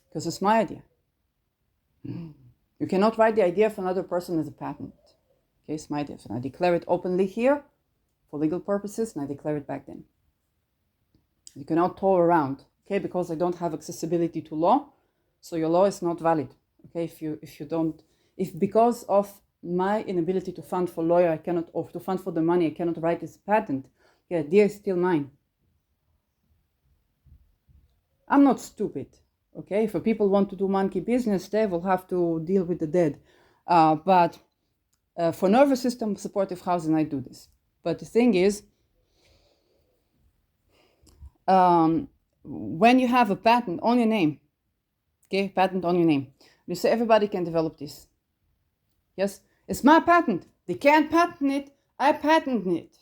Because it's my idea. You cannot write the idea of another person as a patent. Okay, it's my idea. So I declare it openly here for legal purposes, and I declare it back then. You cannot tow around. Okay, because I don't have accessibility to law, so your law is not valid. Okay, if because of my inability to fund for lawyer, or to fund for the money, I cannot write this patent, the idea is still mine. I'm not stupid. Okay, if people want to do monkey business, they will have to deal with the dead. But for nervous system supportive housing, I do this. But the thing is, when you have a patent on your name, okay, patent on your name, you say everybody can develop this. Yes, it's my patent. They can't patent it. I patent it.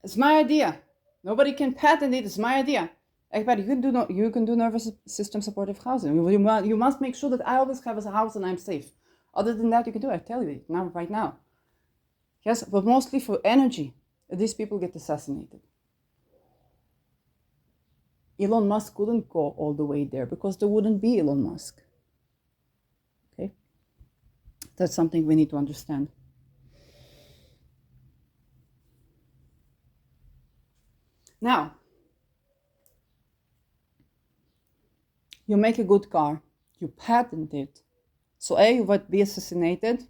It's my idea. Nobody can patent it. It's my idea. Everybody, you can do nervous system supportive housing. You must make sure that I always have a house and I'm safe. Other than that, you can do it. I tell you it now, right now. Yes, but mostly for energy. These people get assassinated. Elon Musk couldn't go all the way there because there wouldn't be Elon Musk. Okay? That's something we need to understand. Now, you make a good car, you patent it. So you would be assassinated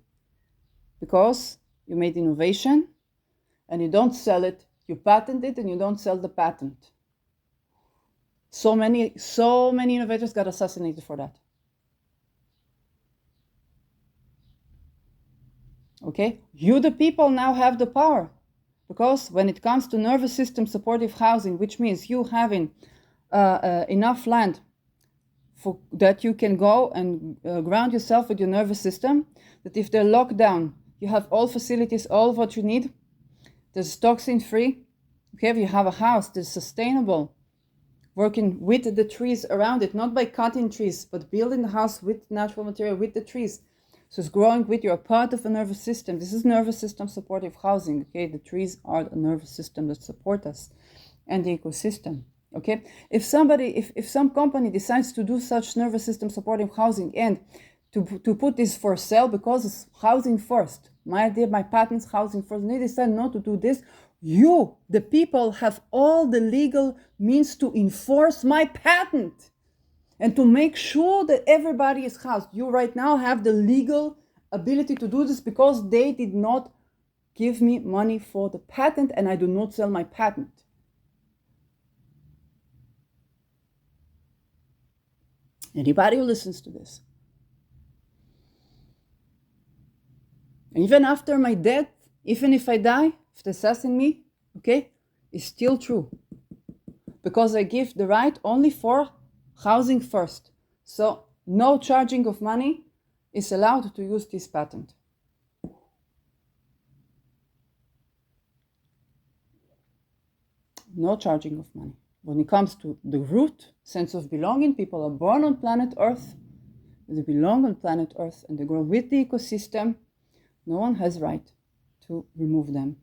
because you made innovation and you don't sell it, you patent it and you don't sell the patent. So many innovators got assassinated for that. Okay, you the people now have the power, because when it comes to nervous system supportive housing, which means you having enough land for that you can go and ground yourself with your nervous system, that if they're locked down, you have all facilities, all what you need. There's toxin free. Okay, if you have a house that's sustainable, working with the trees around it, not by cutting trees, but building the house with natural material, with the trees. So it's growing with you, a part of a nervous system. This is nervous system supportive housing. Okay, the trees are the nervous system that support us and the ecosystem. Okay, if some company decides to do such nervous system supportive housing and to put this for sale because it's housing first, my idea, my patents, housing first, and they decide not to do this, you, the people, have all the legal means to enforce my patent and to make sure that everybody is housed. You right now have the legal ability to do this because they did not give me money for the patent and I do not sell my patent. Anybody who listens to this. And even after my death, even if I die, if they assassinate me, okay, it's still true. Because I give the right only for housing first. So no charging of money is allowed to use this patent. no charging of money. When it comes to the root sense of belonging, people are born on planet Earth, they belong on planet Earth, and they grow with the ecosystem. No one has right to remove them,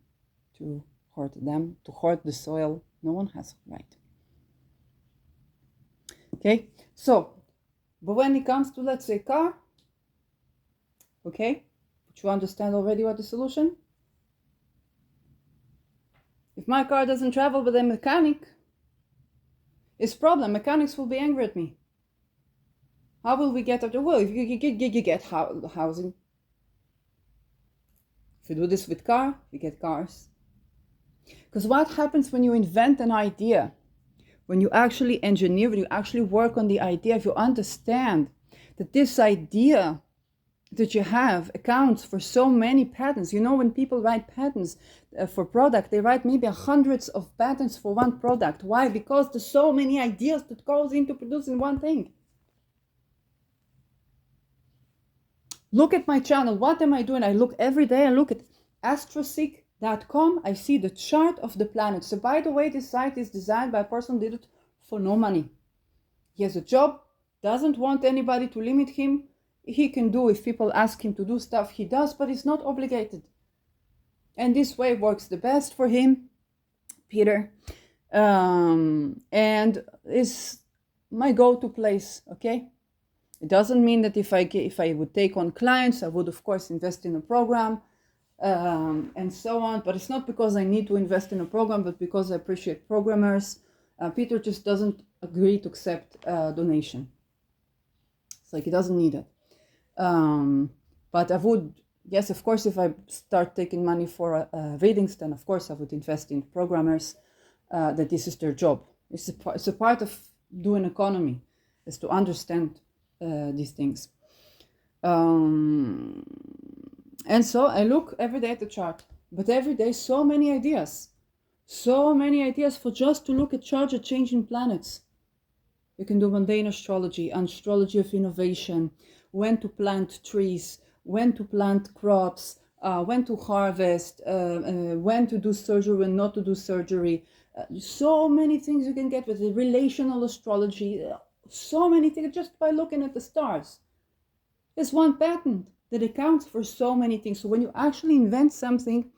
to hurt the soil. No one has right. Okay, so, but when it comes to, let's say, car, okay, but you understand already what the solution? If my car doesn't travel with a mechanic, it's a problem. Mechanics will be angry at me. How will we get up the well? If you get housing. If you do this with car, you get cars. Because what happens when you invent an idea? When you actually engineer, when you actually work on the idea, if you understand that this idea that you have accounts for so many patents. You know, when people write patents for product, they write maybe hundreds of patents for one product. Why? Because there's so many ideas that goes into producing one thing. Look at my channel. What am I doing? I look every day. I look at astroseek.com. I see the chart of the planet. So by the way, this site is designed by a person who did it for no money. He has a job, doesn't want anybody to limit him. He can do, if people ask him to do stuff, he does, but he's not obligated. And this way works the best for him, Peter. And is my go-to place, okay? It doesn't mean that if I would take on clients, I would, of course, invest in a program and so on. But it's not because I need to invest in a program, but because I appreciate programmers. Peter just doesn't agree to accept donation. It's like he doesn't need it. But I would, yes, of course, if I start taking money for readings, then of course I would invest in programmers, that this is their job. It's a part of doing economy, is to understand these things. And so I look every day at the chart, but every day so many ideas for just to look at charts of changing planets. You can do mundane astrology of innovation, when to plant trees, when to plant crops, when to harvest, when to do surgery, when not to do surgery. So many things you can get with the relational astrology. So many things just by looking at the stars. There's one patent that accounts for so many things. So when you actually invent something,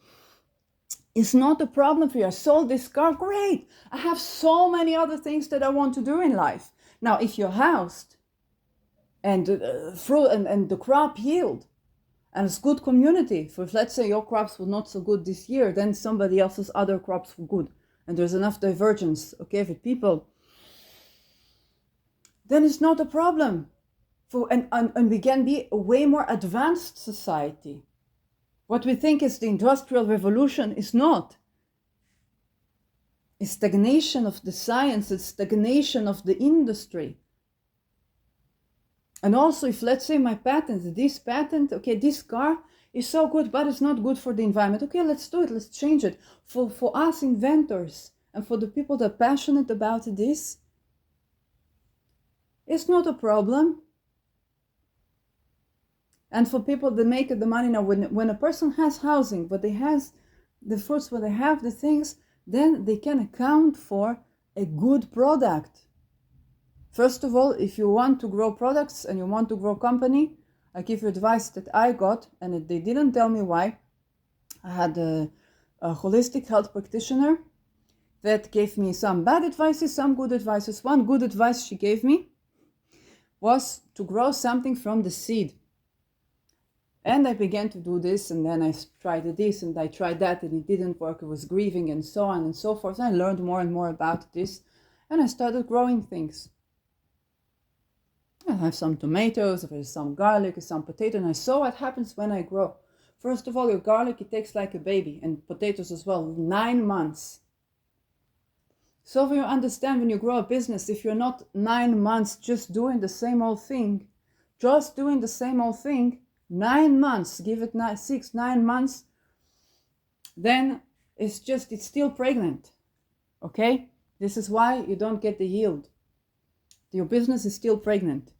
it's not a problem for you. I sold this car, great. I have so many other things that I want to do in life. Now, if you're housed and fruit and the crop yield, and it's good community, for if let's say your crops were not so good this year, then somebody else's other crops were good, and there's enough divergence, okay, with people, then it's not a problem. And we can be a way more advanced society. What we think is the Industrial Revolution is not. It's stagnation of the science, it's stagnation of the industry. And also, if let's say my patent, okay, this car is so good, but it's not good for the environment. Okay, let's do it, let's change it. For us inventors and for the people that are passionate about this, it's not a problem. And for people that make the money now, when a person has housing, but they has the fruits, when they have the things, then they can account for a good product. First of all, if you want to grow products and you want to grow company, I give you advice that I got, and they didn't tell me why. I had a holistic health practitioner that gave me some bad advices, some good advices. One good advice she gave me was to grow something from the seed. And I began to do this, and then I tried this and I tried that, and it didn't work. I was grieving and so on and so forth. And I learned more and more about this, and I started growing things. I have some tomatoes, there's some garlic, some potato, and I saw what happens when I grow. First of all, your garlic, it takes like a baby, and potatoes as well, 9 months. So when you understand, when you grow a business, if you're not 9 months just doing the same old thing, 9 months, give it 9 months, then it's still pregnant, okay? This is why you don't get the yield. Your business is still pregnant.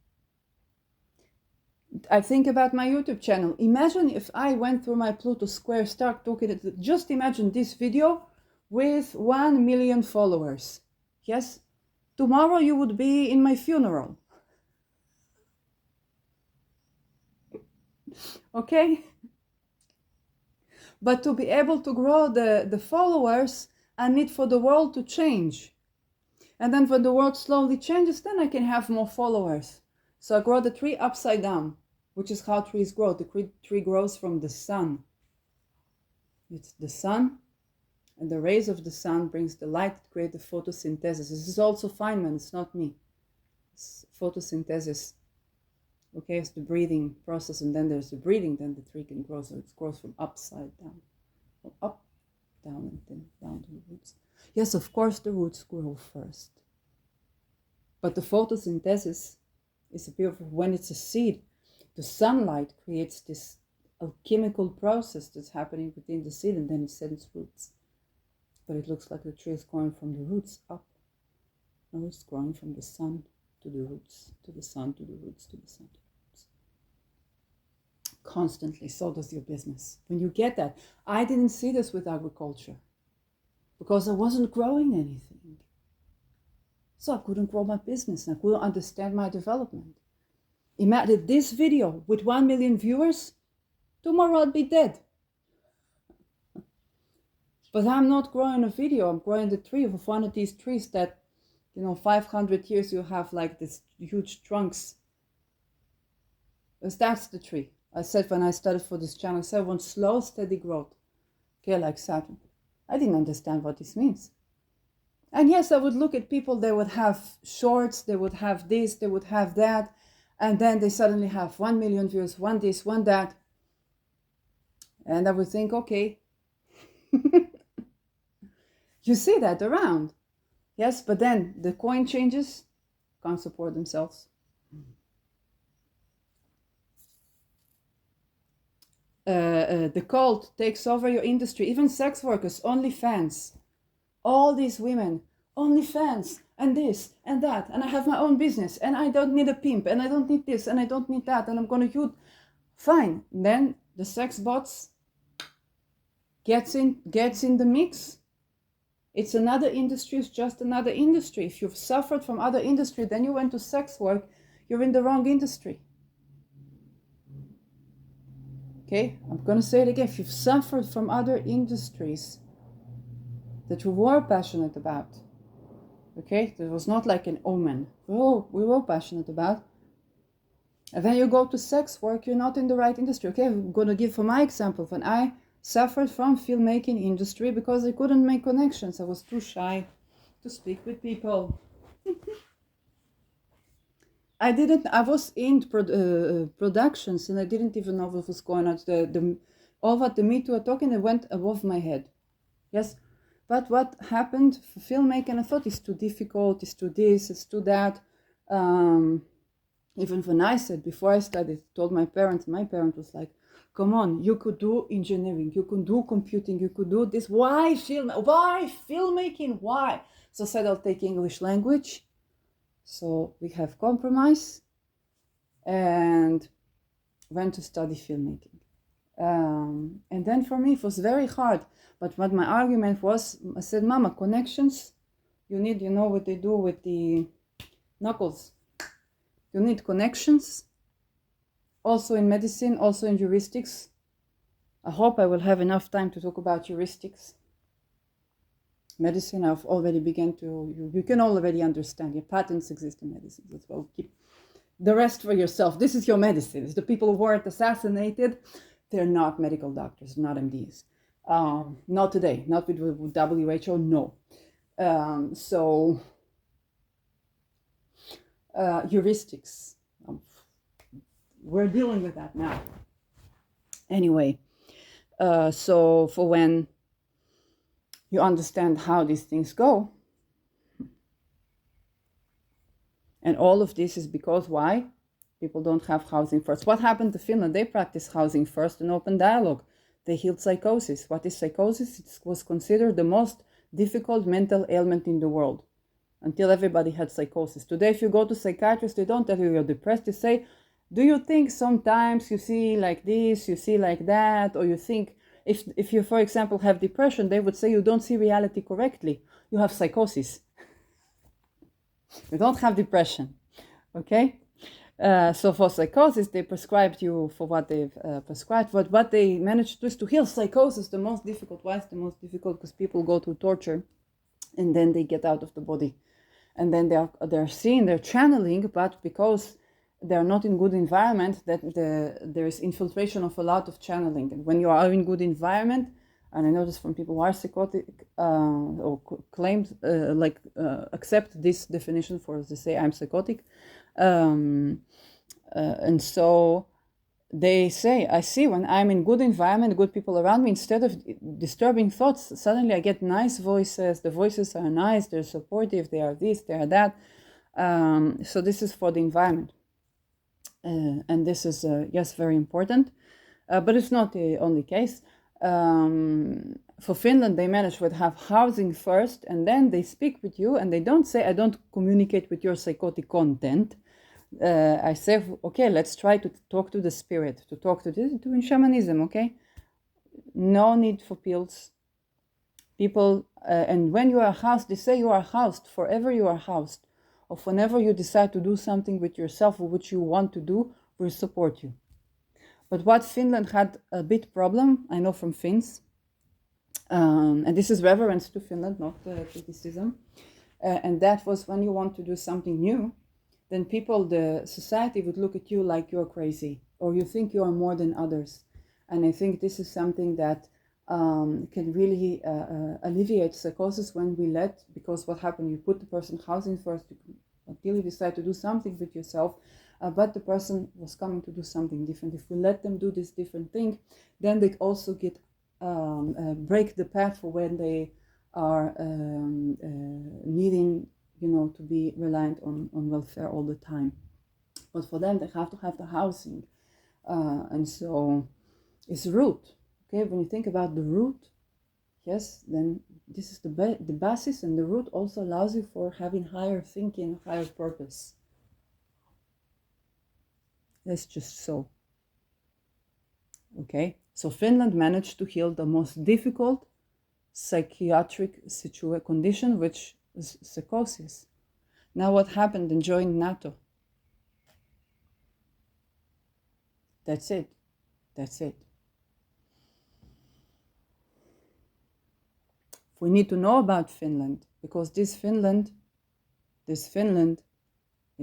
I think about my YouTube channel. Imagine if I went through my Pluto square, start talking, just imagine this video with 1 million followers. Yes, tomorrow you would be in my funeral. Okay? But to be able to grow the followers, I need for the world to change. And then when the world slowly changes, then I can have more followers. So I grow the tree upside down, which is how trees grow. The tree grows from the sun. It's the sun, and the rays of the sun brings the light to create the photosynthesis. This is also Feynman, it's not me. It's photosynthesis. Okay, it's the breathing process, and then there's the breathing, then the tree can grow. So it grows from upside down. From up, down, and then down to the roots. Yes, of course the roots grow first. But the photosynthesis is a beautiful, when it's a seed, the sunlight creates this alchemical process that's happening within the seed, and then it sends roots. But it looks like the tree is growing from the roots up. No, it's growing from the sun to the roots, to the sun, to the roots, to the sun, to the roots. Constantly, so does your business. When you get that, I didn't see this with agriculture because I wasn't growing anything. So I couldn't grow my business, and I couldn't understand my development. Imagine this video with 1 million viewers, tomorrow I'll be dead. But I'm not growing a video, I'm growing the tree of one of these trees that, 500 years you have like this huge trunks. Because that's the tree. I said when I started for this channel, I said I want slow, steady growth. Okay, like Saturn. I didn't understand what this means. And yes, I would look at people, they would have shorts, they would have this, they would have that. And then they suddenly have 1 million views, one this, one that. And I would think, okay. You see that around. Yes, but then the coin changes, can't support themselves. The cult takes over your industry, even sex workers, OnlyFans. All these women, OnlyFans, and this, and that, and I have my own business, and I don't need a pimp, and I don't need this, and I don't need that, and I'm gonna use. Fine, then the sex bots gets in the mix. It's another industry, it's just another industry. If you've suffered from other industry, then you went to sex work, you're in the wrong industry. Okay, I'm going to say it again. If you've suffered from other industries that you were passionate about, okay, it was not like an omen. Oh, we were passionate about. And then you go to sex work, you're not in the right industry. Okay, I'm going to give for my example. When I suffered from filmmaking industry because I couldn't make connections. I was too shy to speak with people. I was in productions and I didn't even know what was going on. All what the Me Too are talking, it went above my head. Yes, but what happened for filmmaking, I thought it's too difficult, it's too this, it's too that. Even when I said, before I studied, told my parent was like, come on, you could do engineering, you could do computing, you could do this. Why filmmaking? Why? So I said, I'll take English language. So we have compromise and went to study filmmaking. And then for me, it was very hard. But what my argument was, I said, Mama, connections, you need, what they do with the knuckles. You need connections. Also in medicine, also in heuristics. I hope I will have enough time to talk about heuristics. Medicine, I've already begun to, you can already understand, your patents exist in medicine as well. Keep the rest for yourself. This is your medicine. It's the people who weren't assassinated, they're not medical doctors, not MDs. Not today, not with WHO, no. Heuristics. We're dealing with that now. Anyway, so for when you understand how these things go, and all of this is because why? People don't have housing first. What happened to Finland? They practiced housing first and open dialogue. They healed psychosis. What is psychosis? It was considered the most difficult mental ailment in the world until everybody had psychosis. Today, if you go to psychiatrists, they don't tell you you're depressed. They say, do you think sometimes you see like this, you see like that, or you think if you, for example, have depression, they would say you don't see reality correctly. You have psychosis. You don't have depression. Okay? So for psychosis, they prescribed you for what they've prescribed. But what they managed to do is to heal psychosis, the most difficult. Why is the most difficult? Because people go through torture and then they get out of the body. And then they're seeing, they're channeling, but because they're not in good environment, that there is infiltration of a lot of channeling. And when you are in good environment, and I notice from people who are psychotic or claimed accept this definition for, as they say, I'm psychotic, and so they say, I see when I'm in good environment, good people around me, instead of disturbing thoughts, suddenly I get nice voices. The voices are nice, they're supportive, they are this, they are that. So this is for the environment. And this is, yes, very important. But it's not the only case. For Finland, they manage to have housing first, and then they speak with you, and they don't say, I don't communicate with your psychotic content. I say, okay, let's try to talk to the spirit, to talk to this, doing shamanism, okay? No need for pills. People, and when you are housed, they say you are housed, forever you are housed. Or whenever you decide to do something with yourself or which you want to do, we'll support you. But what Finland had a big problem, I know from Finns, and this is reverence to Finland, not criticism, and that was when you want to do something new, then people, the society would look at you like you're crazy, or you think you are more than others. And I think this is something that can really alleviate psychosis when we let, because what happened, you put the person housing first, until you decide to do something with yourself, but the person was coming to do something different. If we let them do this different thing, then they also get break the path for when they are needing, to be reliant on welfare all the time. But for them, they have to have the housing, and so it's root. Okay, when you think about the root, yes, then this is the basis, and the root also allows you for having higher thinking, higher purpose. That's just so. Okay, so Finland managed to heal the most difficult psychiatric condition, which is psychosis. Now what happened? And joined NATO. That's it. That's it. We need to know about Finland, because this Finland, we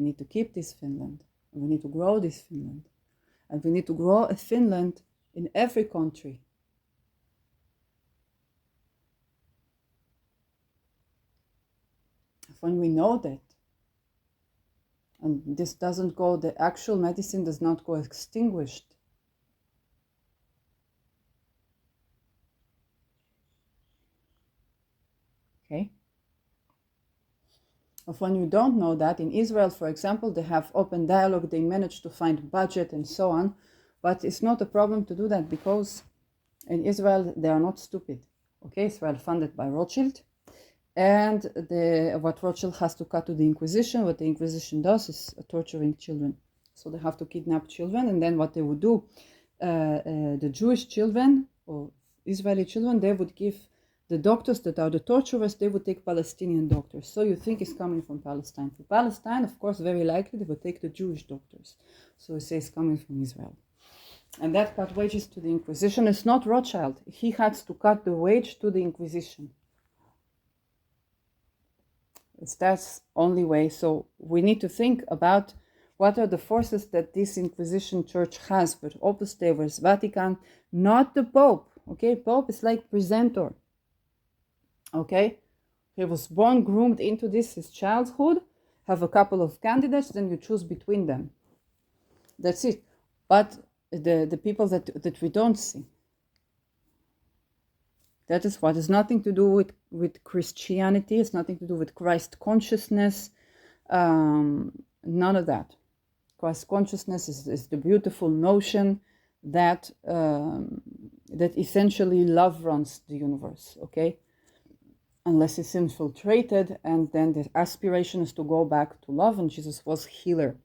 need to keep this Finland. And we need to grow this Finland. And we need to grow a Finland in every country. When we know that, and this doesn't go, the actual medicine does not go extinguished. Okay? Of when you don't know that, in Israel, for example, they have open dialogue, they manage to find budget and so on, but it's not a problem to do that, because in Israel, they are not stupid. Okay, Israel funded by Rothschild, and what Rothschild has to cut to the Inquisition, what the Inquisition does is torturing children. So they have to kidnap children, and then what they would do, the Jewish children, or Israeli children, they would give the doctors that are the torturers, they would take Palestinian doctors. So you think it's coming from Palestine. For Palestine, of course, very likely they would take the Jewish doctors. So it says coming from Israel. And that cut wages to the Inquisition. It's not Rothschild. He had to cut the wage to the Inquisition. That's only way. So we need to think about what are the forces that this Inquisition church has with Opus Dei, with Vatican, not the Pope. Okay, Pope is like presenter. Okay, he was born, groomed into this, his childhood, have a couple of candidates, then you choose between them. That's it. But the people that we don't see, that is what has nothing to do with Christianity, it's nothing to do with Christ consciousness, none of that. Christ consciousness is the beautiful notion that essentially love runs the universe, okay? Unless it's infiltrated, and then the aspiration is to go back to love, and Jesus was healer,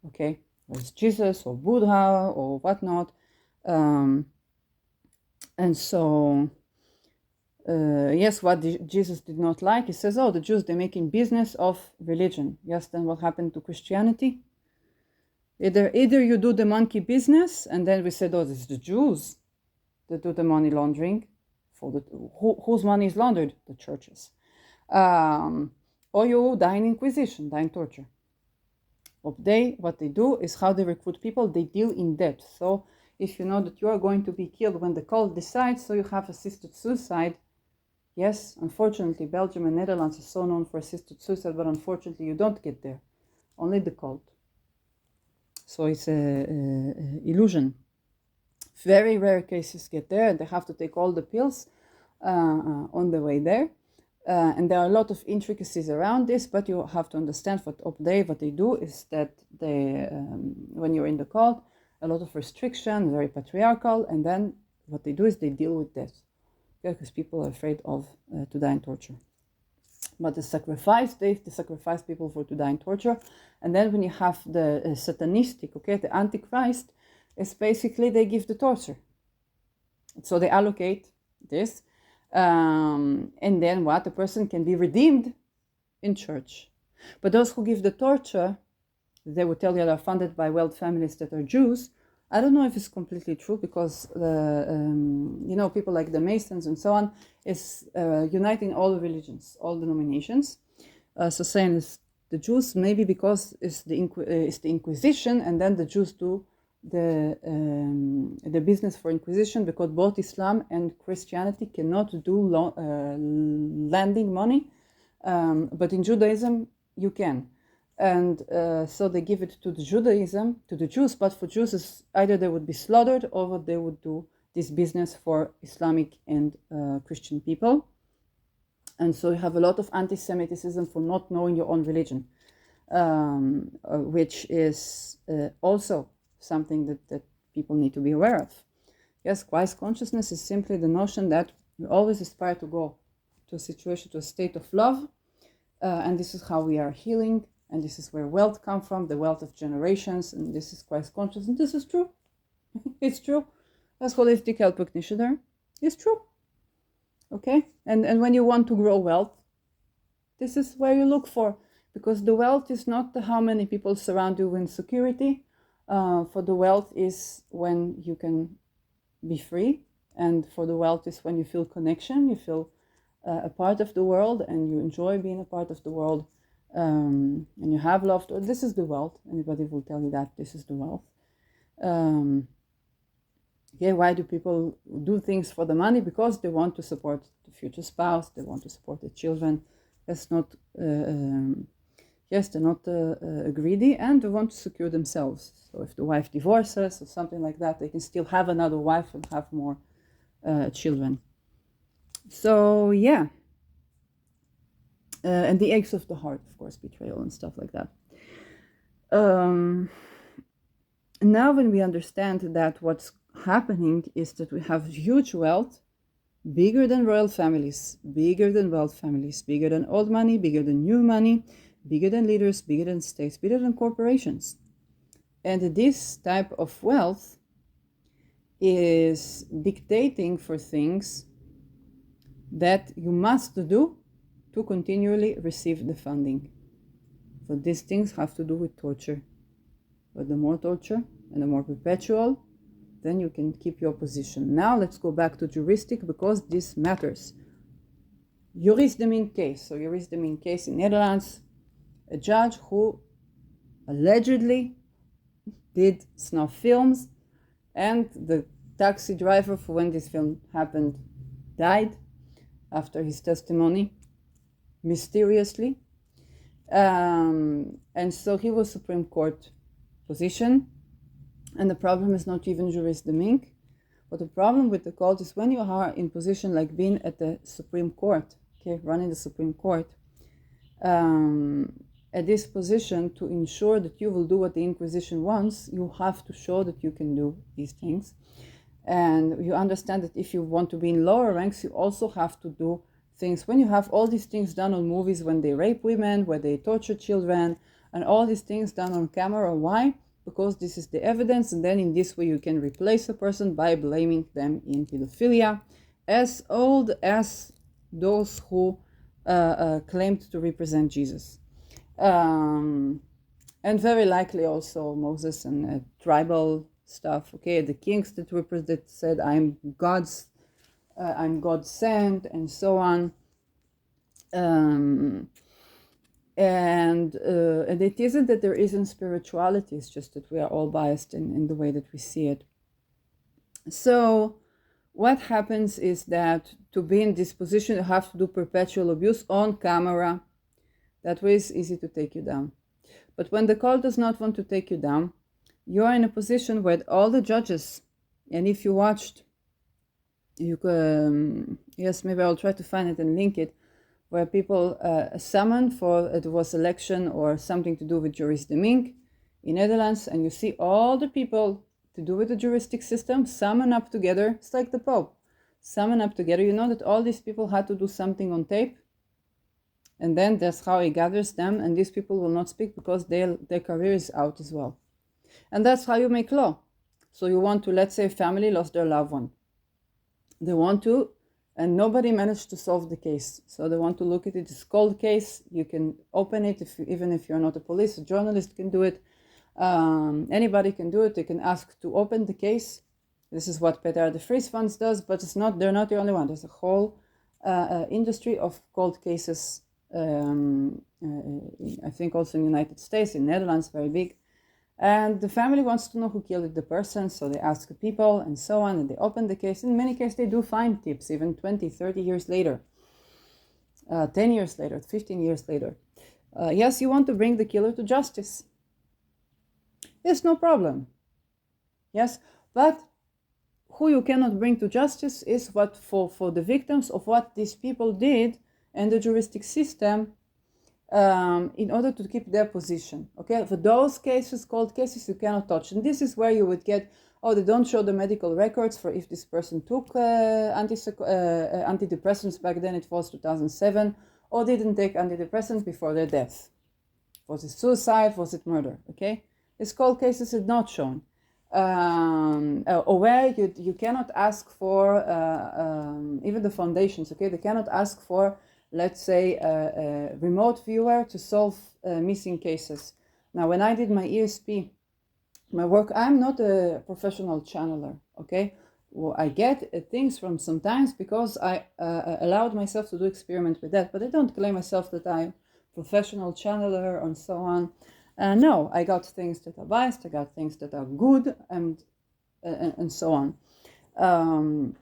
okay? Whereas Jesus or Buddha or whatnot, And so, yes, what Jesus did not like, he says, oh, the Jews, they're making business of religion. Yes, then what happened to Christianity? Either you do the monkey business, and then we said, oh, this is the Jews that do the money laundering. Whose money is laundered? The churches. Or you die in Inquisition, die in torture. What they do is how they recruit people, they deal in debt. So if you know that you are going to be killed when the cult decides, so you have assisted suicide. Yes, unfortunately, Belgium and Netherlands are so known for assisted suicide, but unfortunately you don't get there. Only the cult. So it's a illusion. Very rare cases get there, and they have to take all the pills on the way there. And there are a lot of intricacies around this, but you have to understand what they do is that they, when you're in the cult, a lot of restriction, very patriarchal, and then what they do is they deal with death, because people are afraid of to die in torture. But they sacrifice people to die in torture, and then when you have the satanistic, the Antichrist, it's basically they give the torture. So they allocate this, and then what? The person can be redeemed in church. But those who give the torture, they will tell you they're funded by wealth families that are Jews. I don't know if it's completely true, because people like the Masons and so on is uniting all religions, all denominations. So saying is the Jews, maybe because it's the Inquisition, and then the Jews do the business for Inquisition, because both Islam and Christianity cannot do lending money, but in Judaism you can. And so they give it to the Jews, but for Jews, either they would be slaughtered or they would do this business for Islamic and Christian people. And so you have a lot of anti-Semitism for not knowing your own religion, which is also something that people need to be aware of. Yes, Christ consciousness is simply the notion that we always aspire to go to a situation, to a state of love, and this is how we are healing. And this is where wealth comes from, the wealth of generations, and this is Christ conscious, and this is true. It's true. That's holistic health practitioner. It's true. Okay? And when you want to grow wealth, this is where you look for, because the wealth is not how many people surround you in security. For the wealth is when you can be free, and for the wealth is when you feel connection, you feel a part of the world, and you enjoy being a part of the world. And you have love. This is the wealth. Anybody will tell you that this is the wealth. Why do people do things for the money? Because they want to support the future spouse. They want to support the children. That's not. They're not greedy, and they want to secure themselves. So if the wife divorces or something like that, they can still have another wife and have more children. So yeah. And the aches of the heart, of course, betrayal and stuff like that. Now when we understand that what's happening is that we have huge wealth, bigger than royal families, bigger than wealth families, bigger than old money, bigger than new money, bigger than leaders, bigger than states, bigger than corporations. And this type of wealth is dictating for things that you must do to continually receive the funding. So these things have to do with torture. But the more torture and the more perpetual, then you can keep your position. Now let's go back to juristic, because this matters. Juris de min case. So Juris de min case in Netherlands, a judge who allegedly did snuff films, and the taxi driver for when this film happened died after his testimony, mysteriously. And so he was Supreme Court position, and the problem is not even juris de minc, but the problem with the court is when you are in position like being at the Supreme Court, running the Supreme Court, at this position, to ensure that you will do what the Inquisition wants, you have to show that you can do these things. And you understand that if you want to be in lower ranks, you also have to do things. When you have all these things done on movies, when they rape women, where they torture children, and all these things done on camera, why? because this is the evidence, and then in this way you can replace a person by blaming them in pedophilia, as old as those who claimed to represent Jesus. And very likely also Moses and tribal stuff, okay, the kings that said I'm God sent, and so on. And it isn't that there isn't spirituality, it's just that we are all biased in the way that we see it. So what happens is that to be in this position, you have to do perpetual abuse on camera. That way it's easy to take you down. But when the court does not want to take you down, you are in a position where all the judges, and if you watched, you can, yes, maybe I'll try to find it and link it, where people summoned for, it was election or something to do with jurisdeming in Netherlands, and you see all the people to do with the juristic system summon up together. It's like the Pope, summon up together. You know that all these people had to do something on tape, and then that's how he gathers them, and these people will not speak because their career is out as well. And that's how you make law. So you want to, let's say a family lost their loved one. They want to, and nobody managed to solve the case. So they want to look at it. It's a cold case. You can open it, even if you're not a police, a journalist can do it. Anybody can do it. They can ask to open the case. This is what Peter de Vries Funds does, but they're not the only one. There's a whole industry of cold cases, I think also in the United States, in Netherlands, very big. And the family wants to know who killed the person, so they ask the people and so on, and they open the case. In many cases, they do find tips, even 20, 30 years later, 10 years later, 15 years later. Yes, you want to bring the killer to justice. Yes, no problem. Yes, but who you cannot bring to justice is what for the victims of what these people did and the juristic system, in order to keep their position. Okay, for those cases, cold cases, you cannot touch. And this is where you would get, oh, they don't show the medical records for if this person took antidepressants back then, it was 2007, or didn't take antidepressants before their death. Was it suicide? Was it murder? Okay, these cold cases are not shown. Or where you cannot ask for, even the foundations, okay, they cannot ask for, let's say, a remote viewer to solve missing cases. Now, when I did my ESP, my work, I'm not a professional channeler, okay? Well, I get things from sometimes because I allowed myself to do experiment with that, but I don't claim myself that I'm professional channeler and so on. No, I got things that are biased, I got things that are good, and so on.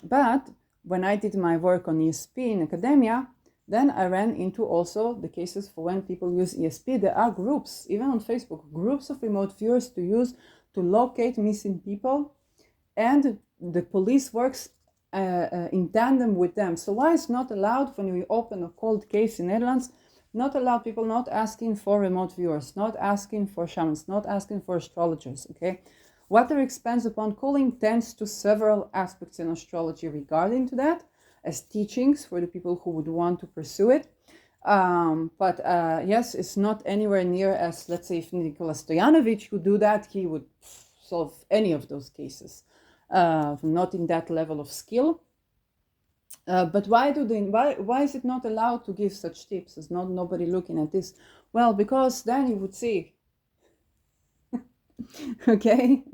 But when I did my work on ESP in academia, then I ran into also the cases for when people use ESP. There are groups, even on Facebook, groups of remote viewers to use to locate missing people, and the police works in tandem with them. So why is not allowed when we open a cold case in Netherlands? Not allowed people not asking for remote viewers, not asking for shamans, not asking for astrologers, okay? What their expense upon calling tends to several aspects in astrology regarding to that, as teachings for the people who would want to pursue it. But yes, it's not anywhere near as, let's say, if Nicola Stojanovic would do that, he would solve any of those cases. Not in that level of skill. But why is it not allowed to give such tips? There's nobody looking at this. Well, because then you would see. Okay?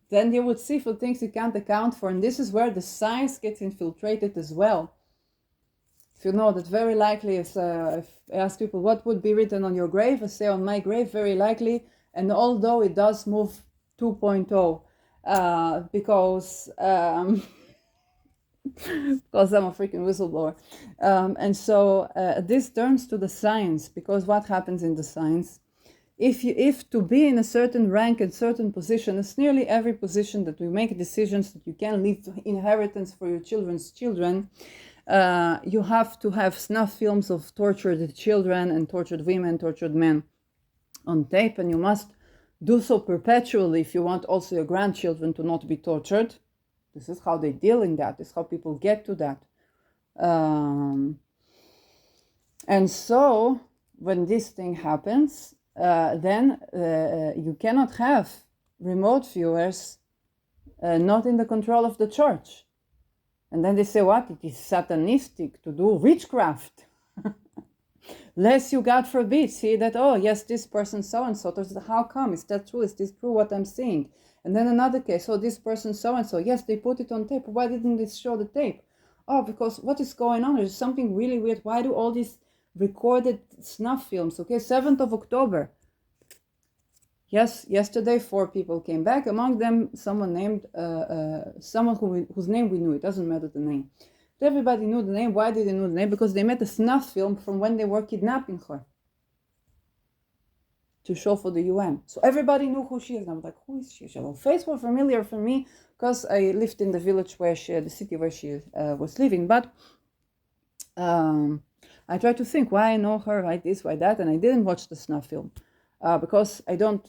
Then you would see for things you can't account for. And this is where the science gets infiltrated as well. If you know that very likely, if I ask people what would be written on your grave, I say on my grave, very likely. And although it does move 2.0, because because I'm a freaking whistleblower. And so this turns to the science, because what happens in the science, if to be in a certain rank and certain position, it's nearly every position that we make decisions that you can leave inheritance for your children's children, you have to have snuff films of tortured children and tortured women, tortured men on tape, and you must do so perpetually if you want also your grandchildren to not be tortured. This is how they deal in that. This is how people get to that. And so when this thing happens, then you cannot have remote viewers not in the control of the church. And then they say, what? It is satanistic to do witchcraft. Lest you, God forbid, see that, oh, yes, this person so-and-so. How come? Is that true? Is this true what I'm seeing? And then another case, oh, this person so-and-so. Yes, they put it on tape. Why didn't they show the tape? Oh, because what is going on? There's something really weird. Why do all these recorded snuff films? Okay, 7th of October. Yes, yesterday 4 people came back. Among them, someone named, someone whose name we knew. It doesn't matter the name. But everybody knew the name. Why did they know the name? Because they met a snuff film from when they were kidnapping her to show for the UN. So everybody knew who she is. And I was like, who is she? Her face was familiar for me because I lived in the village where the city where she was living. But I tried to think why I know her, why this, why that, and I didn't watch the snuff film. Because I don't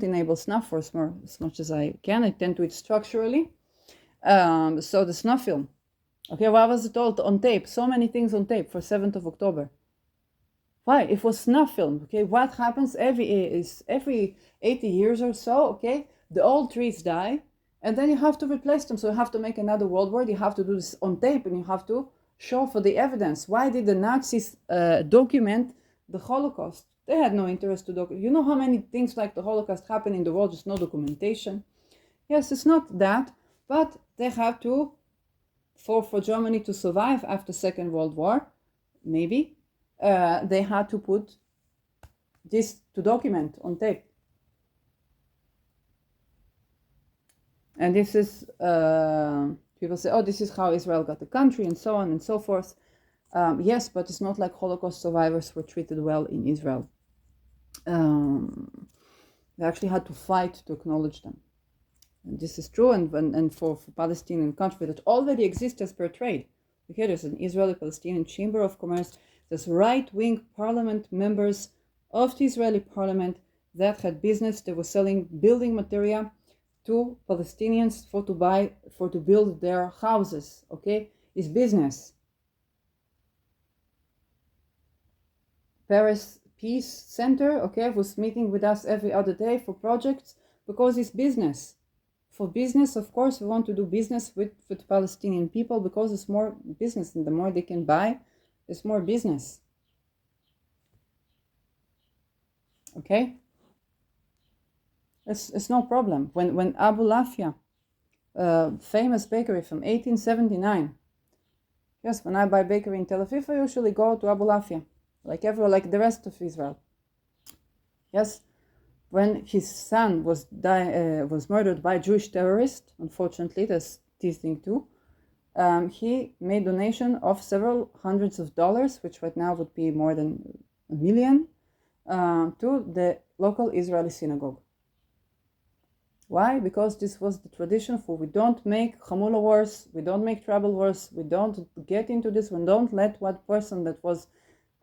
enable snuff for as much as I can. I tend to it structurally. So the snuff film. Okay, why was it all on tape? So many things on tape for 7th of October. Why? It was snuff film. Okay, what happens every 80 years or so? Okay, the old trees die, and then you have to replace them. So you have to make another World War. You have to do this on tape, and you have to show for the evidence. Why did the Nazis document the Holocaust? They had no interest to document. You know how many things like the Holocaust happen in the world, just no documentation. Yes, it's not that, but they have to, for Germany to survive after Second World War, maybe, they had to put this to document on tape. And this is, people say, oh, this is how Israel got the country and so on and so forth. Yes, but it's not like Holocaust survivors were treated well in Israel. They actually had to fight to acknowledge them. And this is true, and for Palestinian country that already exists as per trade. Okay, there's an Israeli-Palestinian Chamber of Commerce. There's right-wing parliament members of the Israeli parliament that had business. They were selling building material to Palestinians to build their houses. Okay, it's business. Paris Peace Center, okay, was meeting with us every other day for projects because it's business. For business, of course, we want to do business with Palestinian people because it's more business, and the more they can buy, it's more business. Okay? It's no problem. When Abu Lafia, famous bakery from 1879, yes, when I buy bakery in Tel Aviv, I usually go to Abu Lafia, like the rest of Israel. Yes, when his son was murdered by Jewish terrorists, unfortunately, that's this thing too, he made donation of several hundreds of dollars, which right now would be more than $1 million, to the local Israeli synagogue. Why? Because this was the tradition for we don't make Hamula wars, we don't make tribal wars, we don't get into this, we don't let one person that was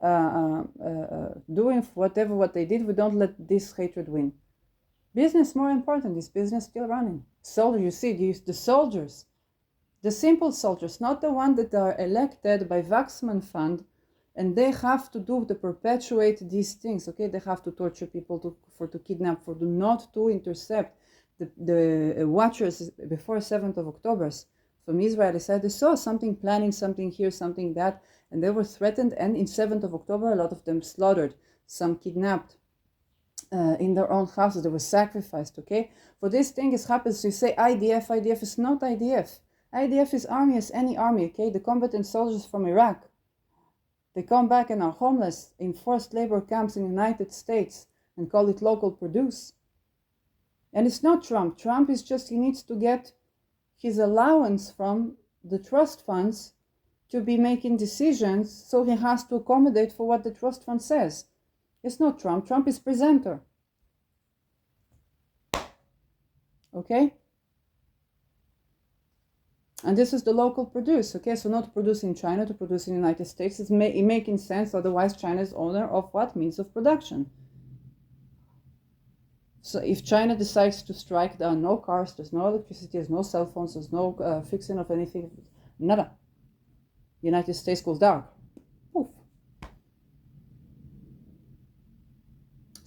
doing whatever what they did, we don't let this hatred win. Business more important, is business still running? Soldiers, you see, the soldiers, the simple soldiers, not the ones that are elected by Waxman Fund, and they have to perpetuate these things, okay? They have to torture people, to kidnap, not to intercept the watchers before 7th of October from Israel. They said they saw something planning, something here, something that, and they were threatened, and in 7th of October, a lot of them slaughtered, some kidnapped in their own houses. They were sacrificed, okay? For this thing is happens, you say IDF is not IDF. IDF is army as any army, okay? The combatant soldiers from Iraq, they come back and are homeless in forced labor camps in the United States and call it local produce. And it's not Trump. Trump is just, he needs to get his allowance from the trust funds to be making decisions, so he has to accommodate for what the trust fund says. It's not Trump. Trump is presenter. Okay? And this is the local produce, okay? So not produce in China to produce in the United States. It's making sense, otherwise China is owner of what? Means of production. So if China decides to strike, there are no cars, there's no electricity, there's no cell phones, there's no fixing of anything, nada. United States goes dark. Poof.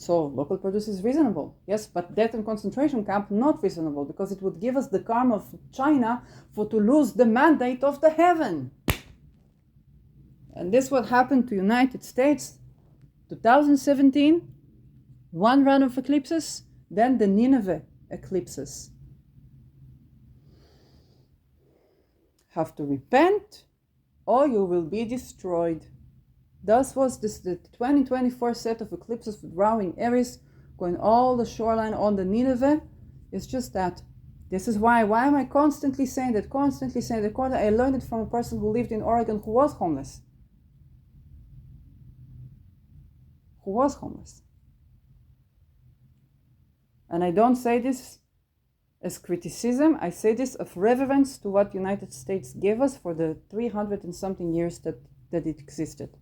So local produce is reasonable, yes, but death and concentration camp not reasonable, because it would give us the karma of China for to lose the mandate of the heaven. And this what happened to United States 2017, one round of eclipses, then the Nineveh eclipses. Have to repent or you will be destroyed. Thus was the 2024 set of eclipses with Rowing Aries going all the shoreline on the Nineveh. It's just that. This is why am I constantly saying that? I learned it from a person who lived in Oregon who was homeless. And I don't say this as criticism, I say this of reverence to what United States gave us for the 300 and something years that it existed.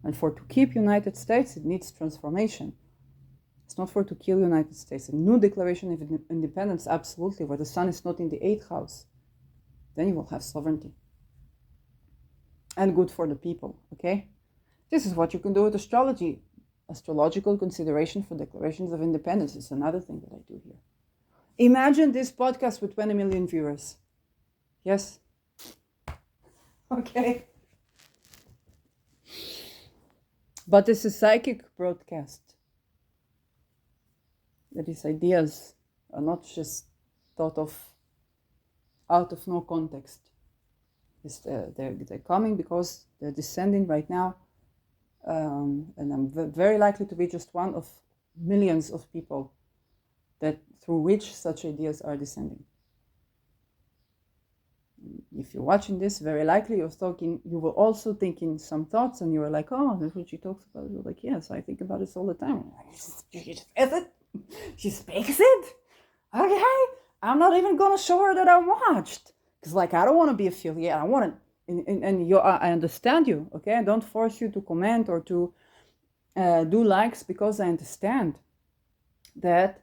And for to keep United States, it needs transformation. It's not for to kill United States. A new declaration of independence, absolutely, where the sun is not in the 8th house. Then you will have sovereignty. And good for the people, okay? This is what you can do with astrology. Astrological consideration for declarations of independence is another thing that I do here. Imagine this podcast with 20 million viewers. Yes? Okay. But it's a psychic broadcast. That these ideas are not just thought of out of no context. They're coming because they're descending right now. And I'm very likely to be just one of millions of people that through which such ideas are descending. If you're watching this, very likely you were also thinking some thoughts, and you were like, oh, that's what she talks about. You're like, yes, I think about this all the time. She says it. She speaks it. Okay, I'm not even gonna show her that I watched, because I don't want to be affiliated. I want to, I understand you. Okay, I don't force you to comment or to do likes, because I understand that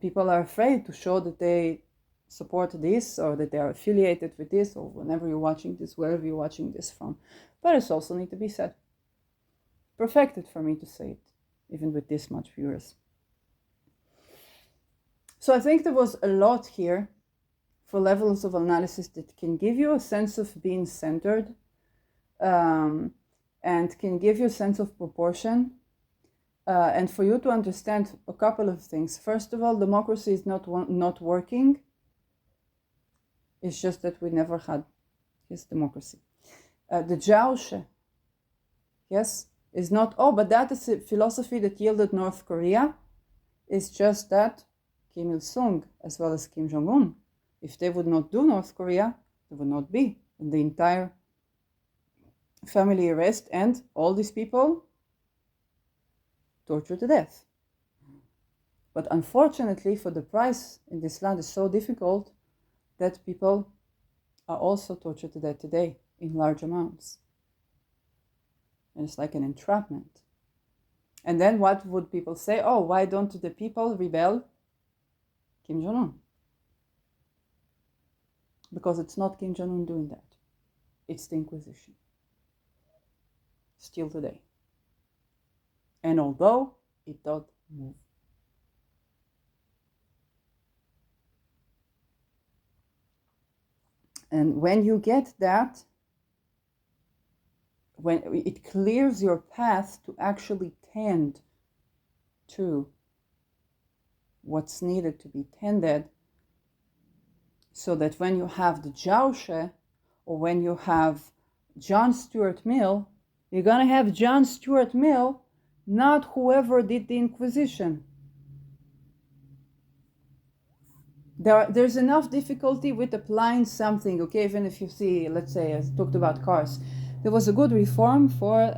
people are afraid to show that they support this, or that they are affiliated with this, or whenever you're watching this, wherever you're watching this from. But it's also need to be said. Perfected for me to say it, even with this much viewers. So I think there was a lot here for levels of analysis that can give you a sense of being centered, and can give you a sense of proportion, and for you to understand a couple of things. First of all, democracy is not working. It's just that we never had democracy. The jauche, yes, is not, but that is a philosophy that yielded North Korea. It's just that Kim Il-sung, as well as Kim Jong-un, if they would not do North Korea, there would not be the entire family arrest and all these people tortured to death. But unfortunately, for the price in this land is so difficult that people are also tortured to death today in large amounts. And it's like an entrapment. And then what would people say? Oh, why don't the people rebel? Kim Jong-un. Because it's not Kim Jong-un doing that. It's the Inquisition. Still today. And although it does move. And when you get that, when it clears your path to actually tend to what's needed to be tended, so that when you have the jauche, or when you have John Stuart Mill, you're going to have John Stuart Mill, not whoever did the Inquisition. There's enough difficulty with applying something, okay? Even if you see, let's say, I talked about cars. There was a good reform for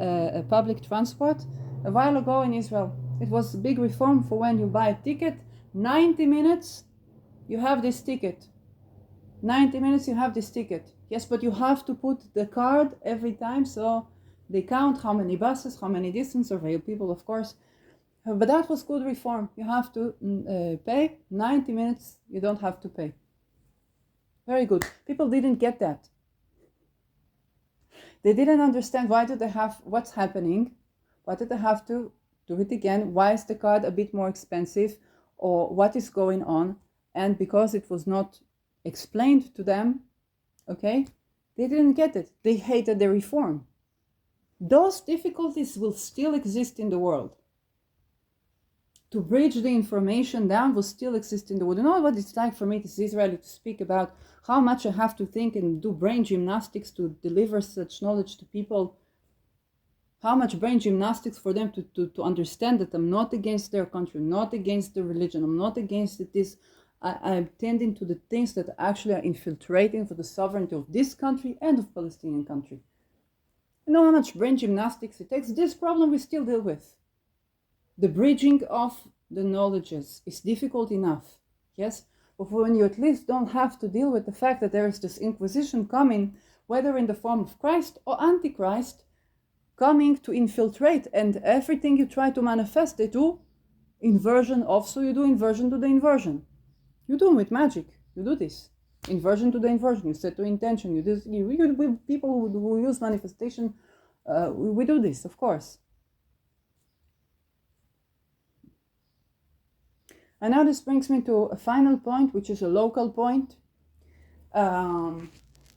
public transport a while ago in Israel. It was a big reform for when you buy a ticket, 90 minutes, you have this ticket. 90 minutes, you have this ticket. Yes, but you have to put the card every time, so they count how many buses, how many distance, or rail people, of course. But that was good reform. You have to pay 90 minutes. You don't have to pay. Very good. People didn't get that. They didn't understand why do they have what's happening Why did I have to do it again? Why is the card a bit more expensive? Or what is going on? And because it was not explained to them, okay, they didn't get it. They hated the reform. Those difficulties will still exist in the world. To bridge the information down will still exist in the world. You know what it's like for me as Israeli to speak about how much I have to think and do brain gymnastics to deliver such knowledge to people. How much brain gymnastics for them to understand that I'm not against their country, not against the religion, I'm not against this. I'm tending to the things that actually are infiltrating for the sovereignty of this country and of Palestinian country. You know how much brain gymnastics it takes? This problem we still deal with. The bridging of the knowledges is difficult enough, yes? But when you at least don't have to deal with the fact that there is this inquisition coming, whether in the form of Christ or Antichrist, coming to infiltrate, and everything you try to manifest, they do inversion of, so you do inversion to the inversion. You do with magic, you do this. Inversion to the inversion, you set to intention, you do this. People who use manifestation, we do this, of course. And now this brings me to a final point, which is a local point. And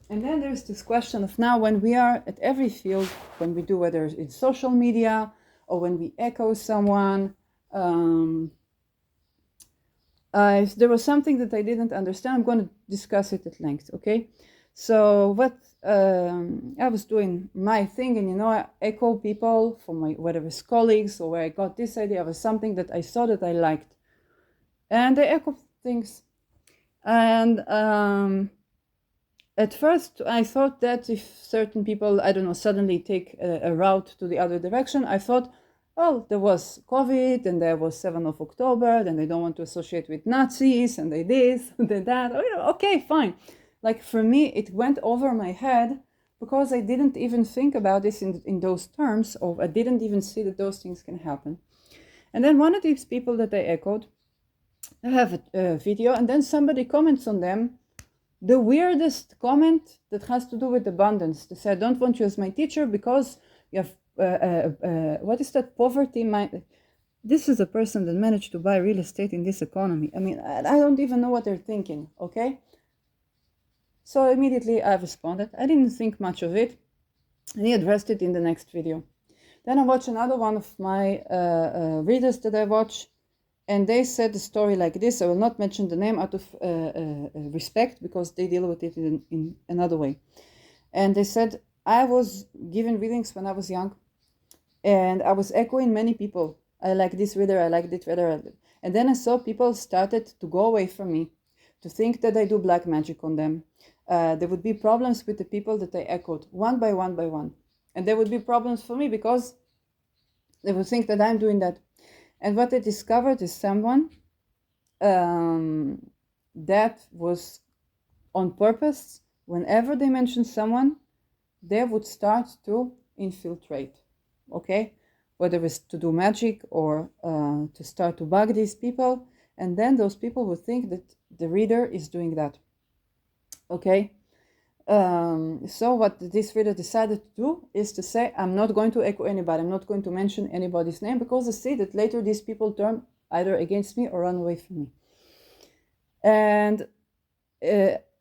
then there's this question of now when we are at every field, when we do, whether it's social media or when we echo someone, if there was something that I didn't understand, I'm going to discuss it at length, okay? So what I was doing my thing, and I echo people from my, whether it's colleagues or where I got this idea was something that I saw that I liked. And I echo things. And at first, I thought that if certain people, I don't know, suddenly take a route to the other direction, I thought, well, there was COVID, and there was 7th of October, then they don't want to associate with Nazis, and they this, and they that. Okay, fine. Like for me, it went over my head because I didn't even think about this in those terms, or I didn't even see that those things can happen. And then one of these people that I echoed, I have a video, and then somebody comments on them. The weirdest comment that has to do with abundance. They say, I don't want you as my teacher because you have, what is that, poverty? This is a person that managed to buy real estate in this economy. I mean, I don't even know what they're thinking, okay? So immediately I responded. I didn't think much of it. And he addressed it in the next video. Then I watched another one of my readers that I watch. And they said the story like this. I will not mention the name out of respect because they deal with it in another way. And they said, I was given readings when I was young. And I was echoing many people. I like this reader, I like this reader. And then I saw people started to go away from me, to think that I do black magic on them. There would be problems with the people that I echoed, one by one by one. And there would be problems for me because they would think that I'm doing that. And what I discovered is someone that was on purpose, whenever they mentioned someone, they would start to infiltrate, okay? Whether it's to do magic or to start to bug these people. And then those people would think that the reader is doing that, okay? So what this reader decided to do is to say, I'm not going to echo anybody. I'm not going to mention anybody's name because I see that later these people turn either against me or run away from me. And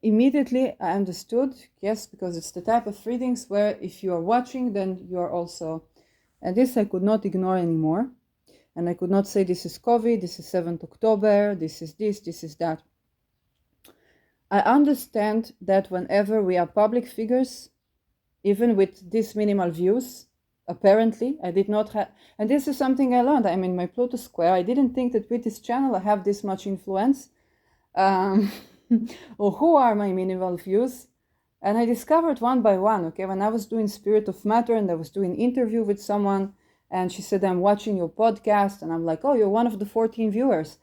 immediately I understood, yes, because it's the type of readings where if you are watching, then you are also, and this I could not ignore anymore. And I could not say this is COVID, this is 7th October, this is that. I understand that whenever we are public figures, even with these minimal views, apparently, I did not have, and this is something I learned. I'm in my Pluto square. I didn't think that with this channel I have this much influence, or who are my minimal views. And I discovered one by one, okay, when I was doing Spirit of Matter and I was doing an interview with someone, and she said, I'm watching your podcast, and I'm like, oh, you're one of the 14 viewers.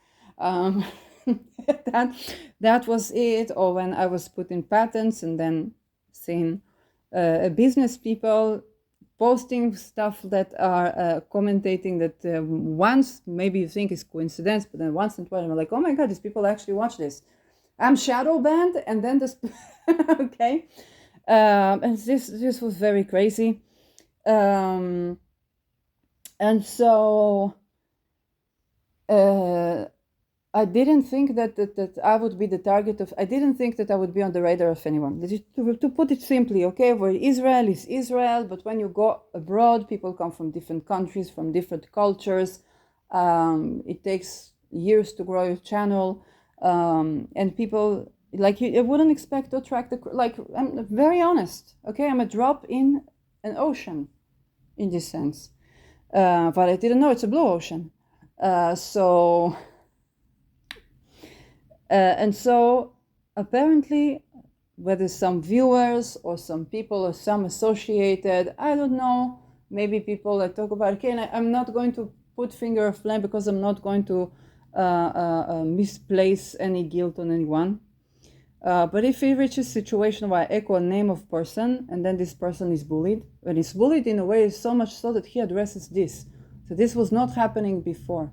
That was it. Or when I was putting patents and then seeing business people posting stuff that are commentating that once maybe you think is coincidence, but then once in a while I'm like, oh my God, these people actually watch this. I'm shadow banned, and then this, okay, and this was very crazy. And so I didn't think that I would be the target of, I didn't think that I would be on the radar of anyone. To put it simply, okay, where Israel is Israel, but when you go abroad, people come from different countries, from different cultures. It takes years to grow your channel. And people, like, you wouldn't expect to attract, like, I'm very honest, okay? I'm a drop in an ocean in this sense. But I didn't know it's a blue ocean. And so apparently, whether some viewers or some people or some associated, I don't know, maybe people that talk about, okay, and I'm not going to put finger of blame because I'm not going to misplace any guilt on anyone. But if he reaches a situation where I echo a name of person and then this person is bullied, and he's bullied in a way so much so that he addresses this. So this was not happening before.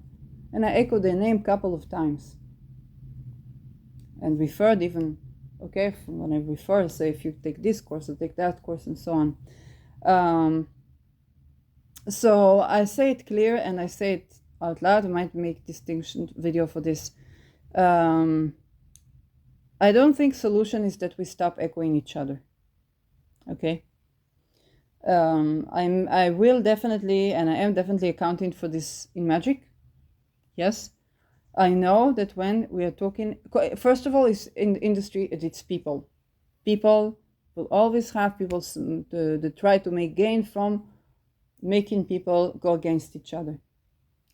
And I echoed their name a couple of times. And referred even, okay, when I refer, say if you take this course or take that course and so on. So I say it clear and I say it out loud. I might make distinction video for this. I don't think solution is that we stop echoing each other. Okay. I will definitely, and I am definitely accounting for this in magic. Yes. I know that when we are talking, first of all, is in the industry, it's people. People will always have people to try to make gain from making people go against each other.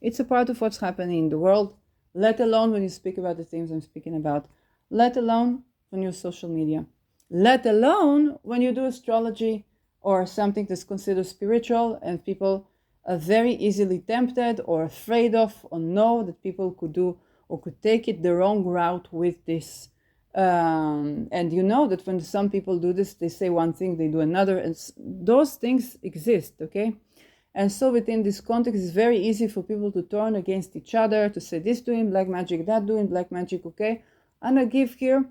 It's a part of what's happening in the world, let alone when you speak about the things I'm speaking about, let alone when you're social media, let alone when you do astrology or something that's considered spiritual and people are very easily tempted or afraid of or know that people could do or could take it the wrong route with this. And you know that when some people do this, they say one thing, they do another, and those things exist, okay? And so within this context, it's very easy for people to turn against each other, to say this doing black magic, that doing black magic, okay? And I give here,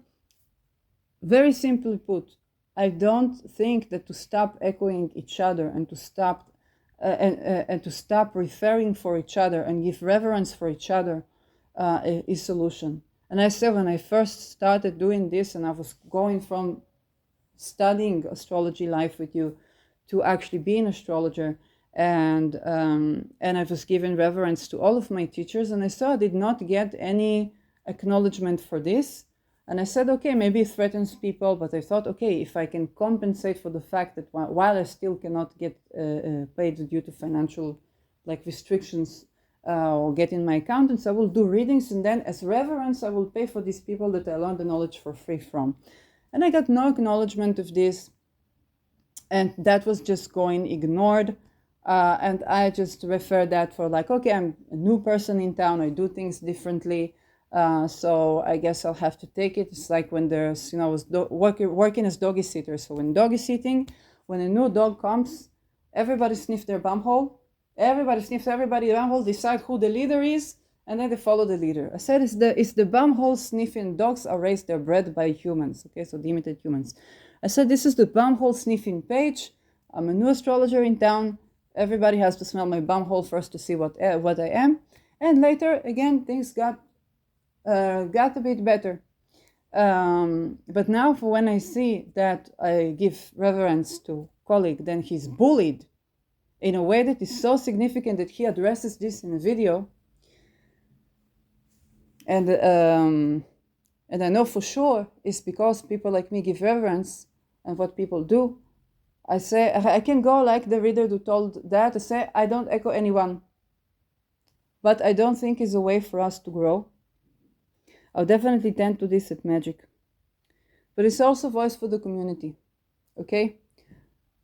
very simply put, I don't think that to stop echoing each other and to stop and to stop referring for each other and give reverence for each other is solution. And I said when I first started doing this and I was going from studying astrology live with you to actually be an astrologer, and I was giving reverence to all of my teachers, and I saw I did not get any acknowledgement for this. And I said, okay, maybe it threatens people, but I thought, okay, if I can compensate for the fact that while I still cannot get paid due to financial restrictions or get in my accountants, I will do readings, and then as reverence, I will pay for these people that I learned the knowledge for free from. And I got no acknowledgement of this, and that was just going ignored. And I just refer that for okay, I'm a new person in town, I do things differently. So I guess I'll have to take it. It's like when there's, I was working as doggy sitter. So when doggy sitting, when a new dog comes, everybody sniffs their bum hole. Everybody sniffs everybody's bum hole, decide who the leader is, and then they follow the leader. I said it's the bum hole sniffing dogs are raised, they're bred by humans. Okay, so they imitate humans. I said this is the bum hole sniffing page. I'm a new astrologer in town. Everybody has to smell my bum hole first to see what I am. And later, again, things got a bit better. But now for when I see that I give reverence to colleague, then he's bullied in a way that is so significant that he addresses this in a video. And I know for sure it's because people like me give reverence and what people do. I say, I can go like the reader who told that, I say, I don't echo anyone. But I don't think it's a way for us to grow. I'll definitely tend to this at magic. But it's also a voice for the community, okay?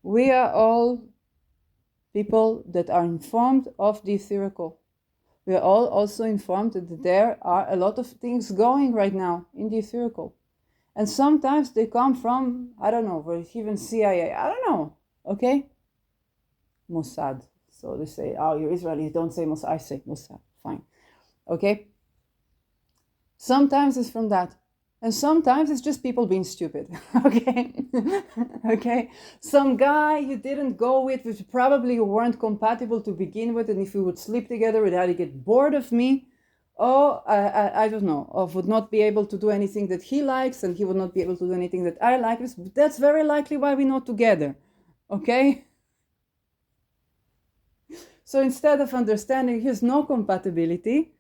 We are all people that are informed of the etherical. We are all also informed that there are a lot of things going right now in the etherical. And sometimes they come from, I don't know, even CIA, I don't know, okay? Mossad. So they say, oh, you're Israelis, don't say Mossad. I say Mossad, fine, okay? Sometimes it's from that. And sometimes it's just people being stupid, okay? Okay? Some guy you didn't go with, which probably you weren't compatible to begin with, and if we would sleep together, would either get bored of me, or I don't know, or would not be able to do anything that he likes, and he would not be able to do anything that I like. That's very likely why we're not together, okay? So instead of understanding here's no compatibility,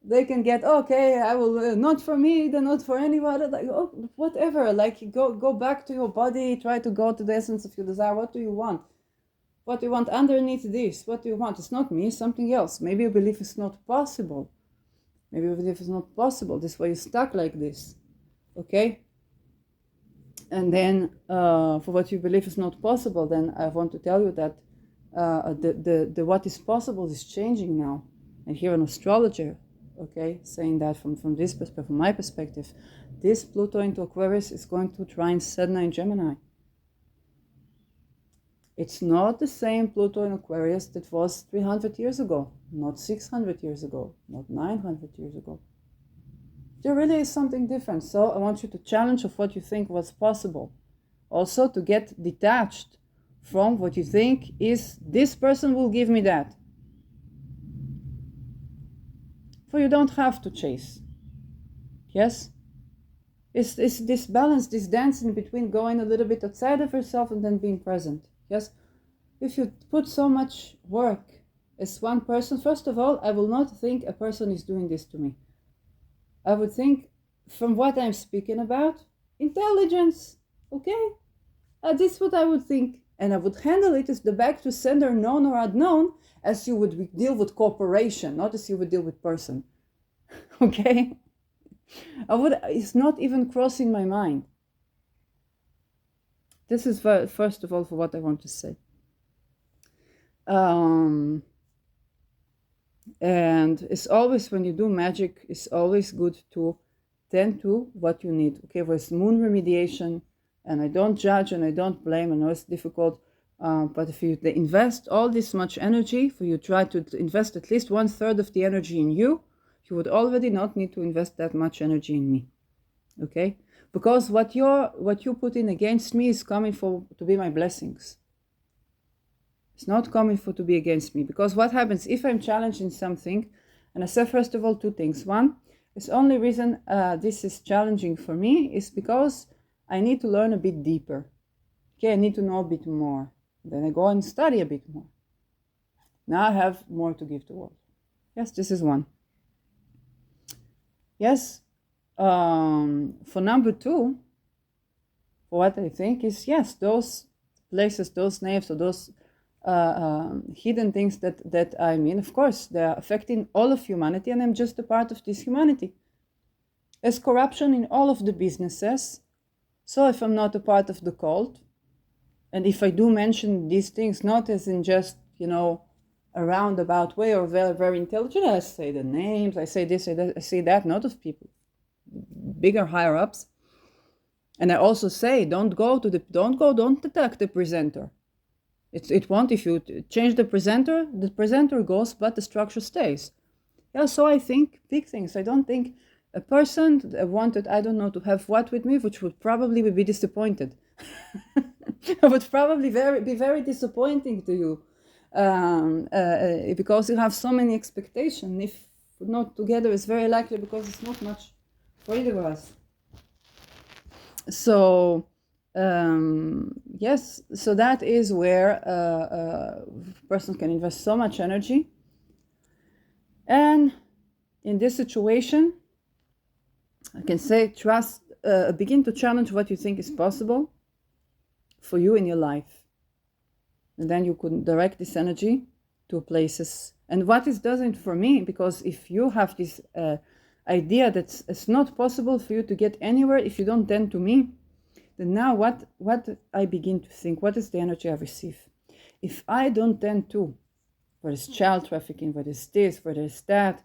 they can get, okay, I will, not for me, then not for anyone, like, oh, whatever, like go back to your body, try to go to the essence of your desire. What do you want? What do you want underneath this? What do you want? It's not me, it's something else. Maybe you believe it's not possible. Maybe you believe it's not possible. This way you're stuck like this, okay? And then for what you believe is not possible, then I want to tell you that the what is possible is changing now. And here an astrologer, okay, saying that from this perspective, from my perspective, this Pluto into Aquarius is going to trine Sedna in Gemini. It's not the same Pluto in Aquarius that was 300 years ago, not 600 years ago, not 900 years ago. There really is something different. So I want you to challenge of what you think was possible. Also to get detached from what you think is, this person will give me that. For you don't have to chase. Yes? It's this balance, this dancing between going a little bit outside of yourself and then being present. Yes? If you put so much work as one person, first of all, I will not think a person is doing this to me. I would think, from what I'm speaking about, intelligence, okay? This is what I would think. And I would handle it as the back to sender, known or unknown, as you would deal with corporation, not as you would deal with person, okay? It's not even crossing my mind. This is first of all for what I want to say. And it's always, when you do magic, it's always good to tend to what you need. Okay, with moon remediation, and I don't judge and I don't blame. I know it's difficult, but if you invest all this much energy, for you try to invest at least 1/3 of the energy in you, you would already not need to invest that much energy in me. Okay, because what you put in against me is coming to be my blessings. It's not coming to be against me. Because what happens if I'm challenged in something, and I say first of all 2 things. One, it's the only reason this is challenging for me is because I need to learn a bit deeper. Okay, I need to know a bit more. Then I go and study a bit more. Now I have more to give to the world. Yes, this is one. Yes, for number 2, for what I think is, yes, those places, those names, or those hidden things that I'm in, of course, they're affecting all of humanity, and I'm just a part of this humanity. There's corruption in all of the businesses. So if I'm not a part of the cult, and if I do mention these things, not as in just, a roundabout way or very, very intelligent, I say the names, I say this, I say that, not of people, bigger, higher ups. And I also say, don't attack the presenter. It won't, if you change the presenter goes, but the structure stays. Yeah, so I think big things. I don't think a person wanted, I don't know, to have what with me, which would probably be disappointed. It would probably be very disappointing to you, because you have so many expectations. If not together, it's very likely because it's not much for either of us. So yes, so that is where a person can invest so much energy. And in this situation, I can say, begin to challenge what you think is possible for you in your life. And then you could direct this energy to places. And what it doesn't for me, because if you have this idea that it's not possible for you to get anywhere if you don't tend to me, then now what I begin to think, what is the energy I receive? If I don't tend to, whether it's child trafficking, whether it's this, whether it's that,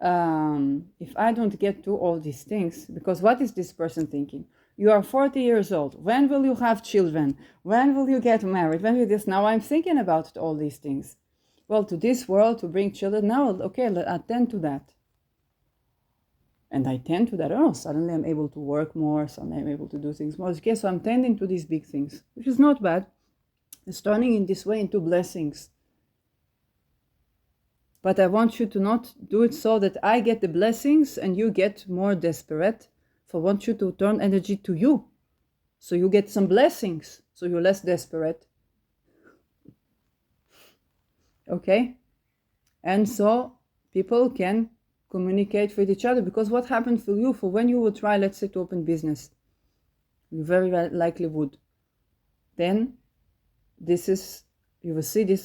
if I don't get to all these things, because what is this person thinking? You are 40 years old. When will you have children? When will you get married? When will this? Now I'm thinking about all these things. Well, to this world, to bring children, now, okay, I attend to that. And I tend to that. Oh, suddenly I'm able to work more. Suddenly I'm able to do things more. Okay, so I'm tending to these big things, which is not bad. It's turning in this way into blessings. But I want you to not do it so that I get the blessings and you get more desperate. So I want you to turn energy to you. So you get some blessings. So you're less desperate. Okay? And so people can communicate with each other, because what happened for you, for when you would try, let's say, to open business, you very likely would, then this is, you will see this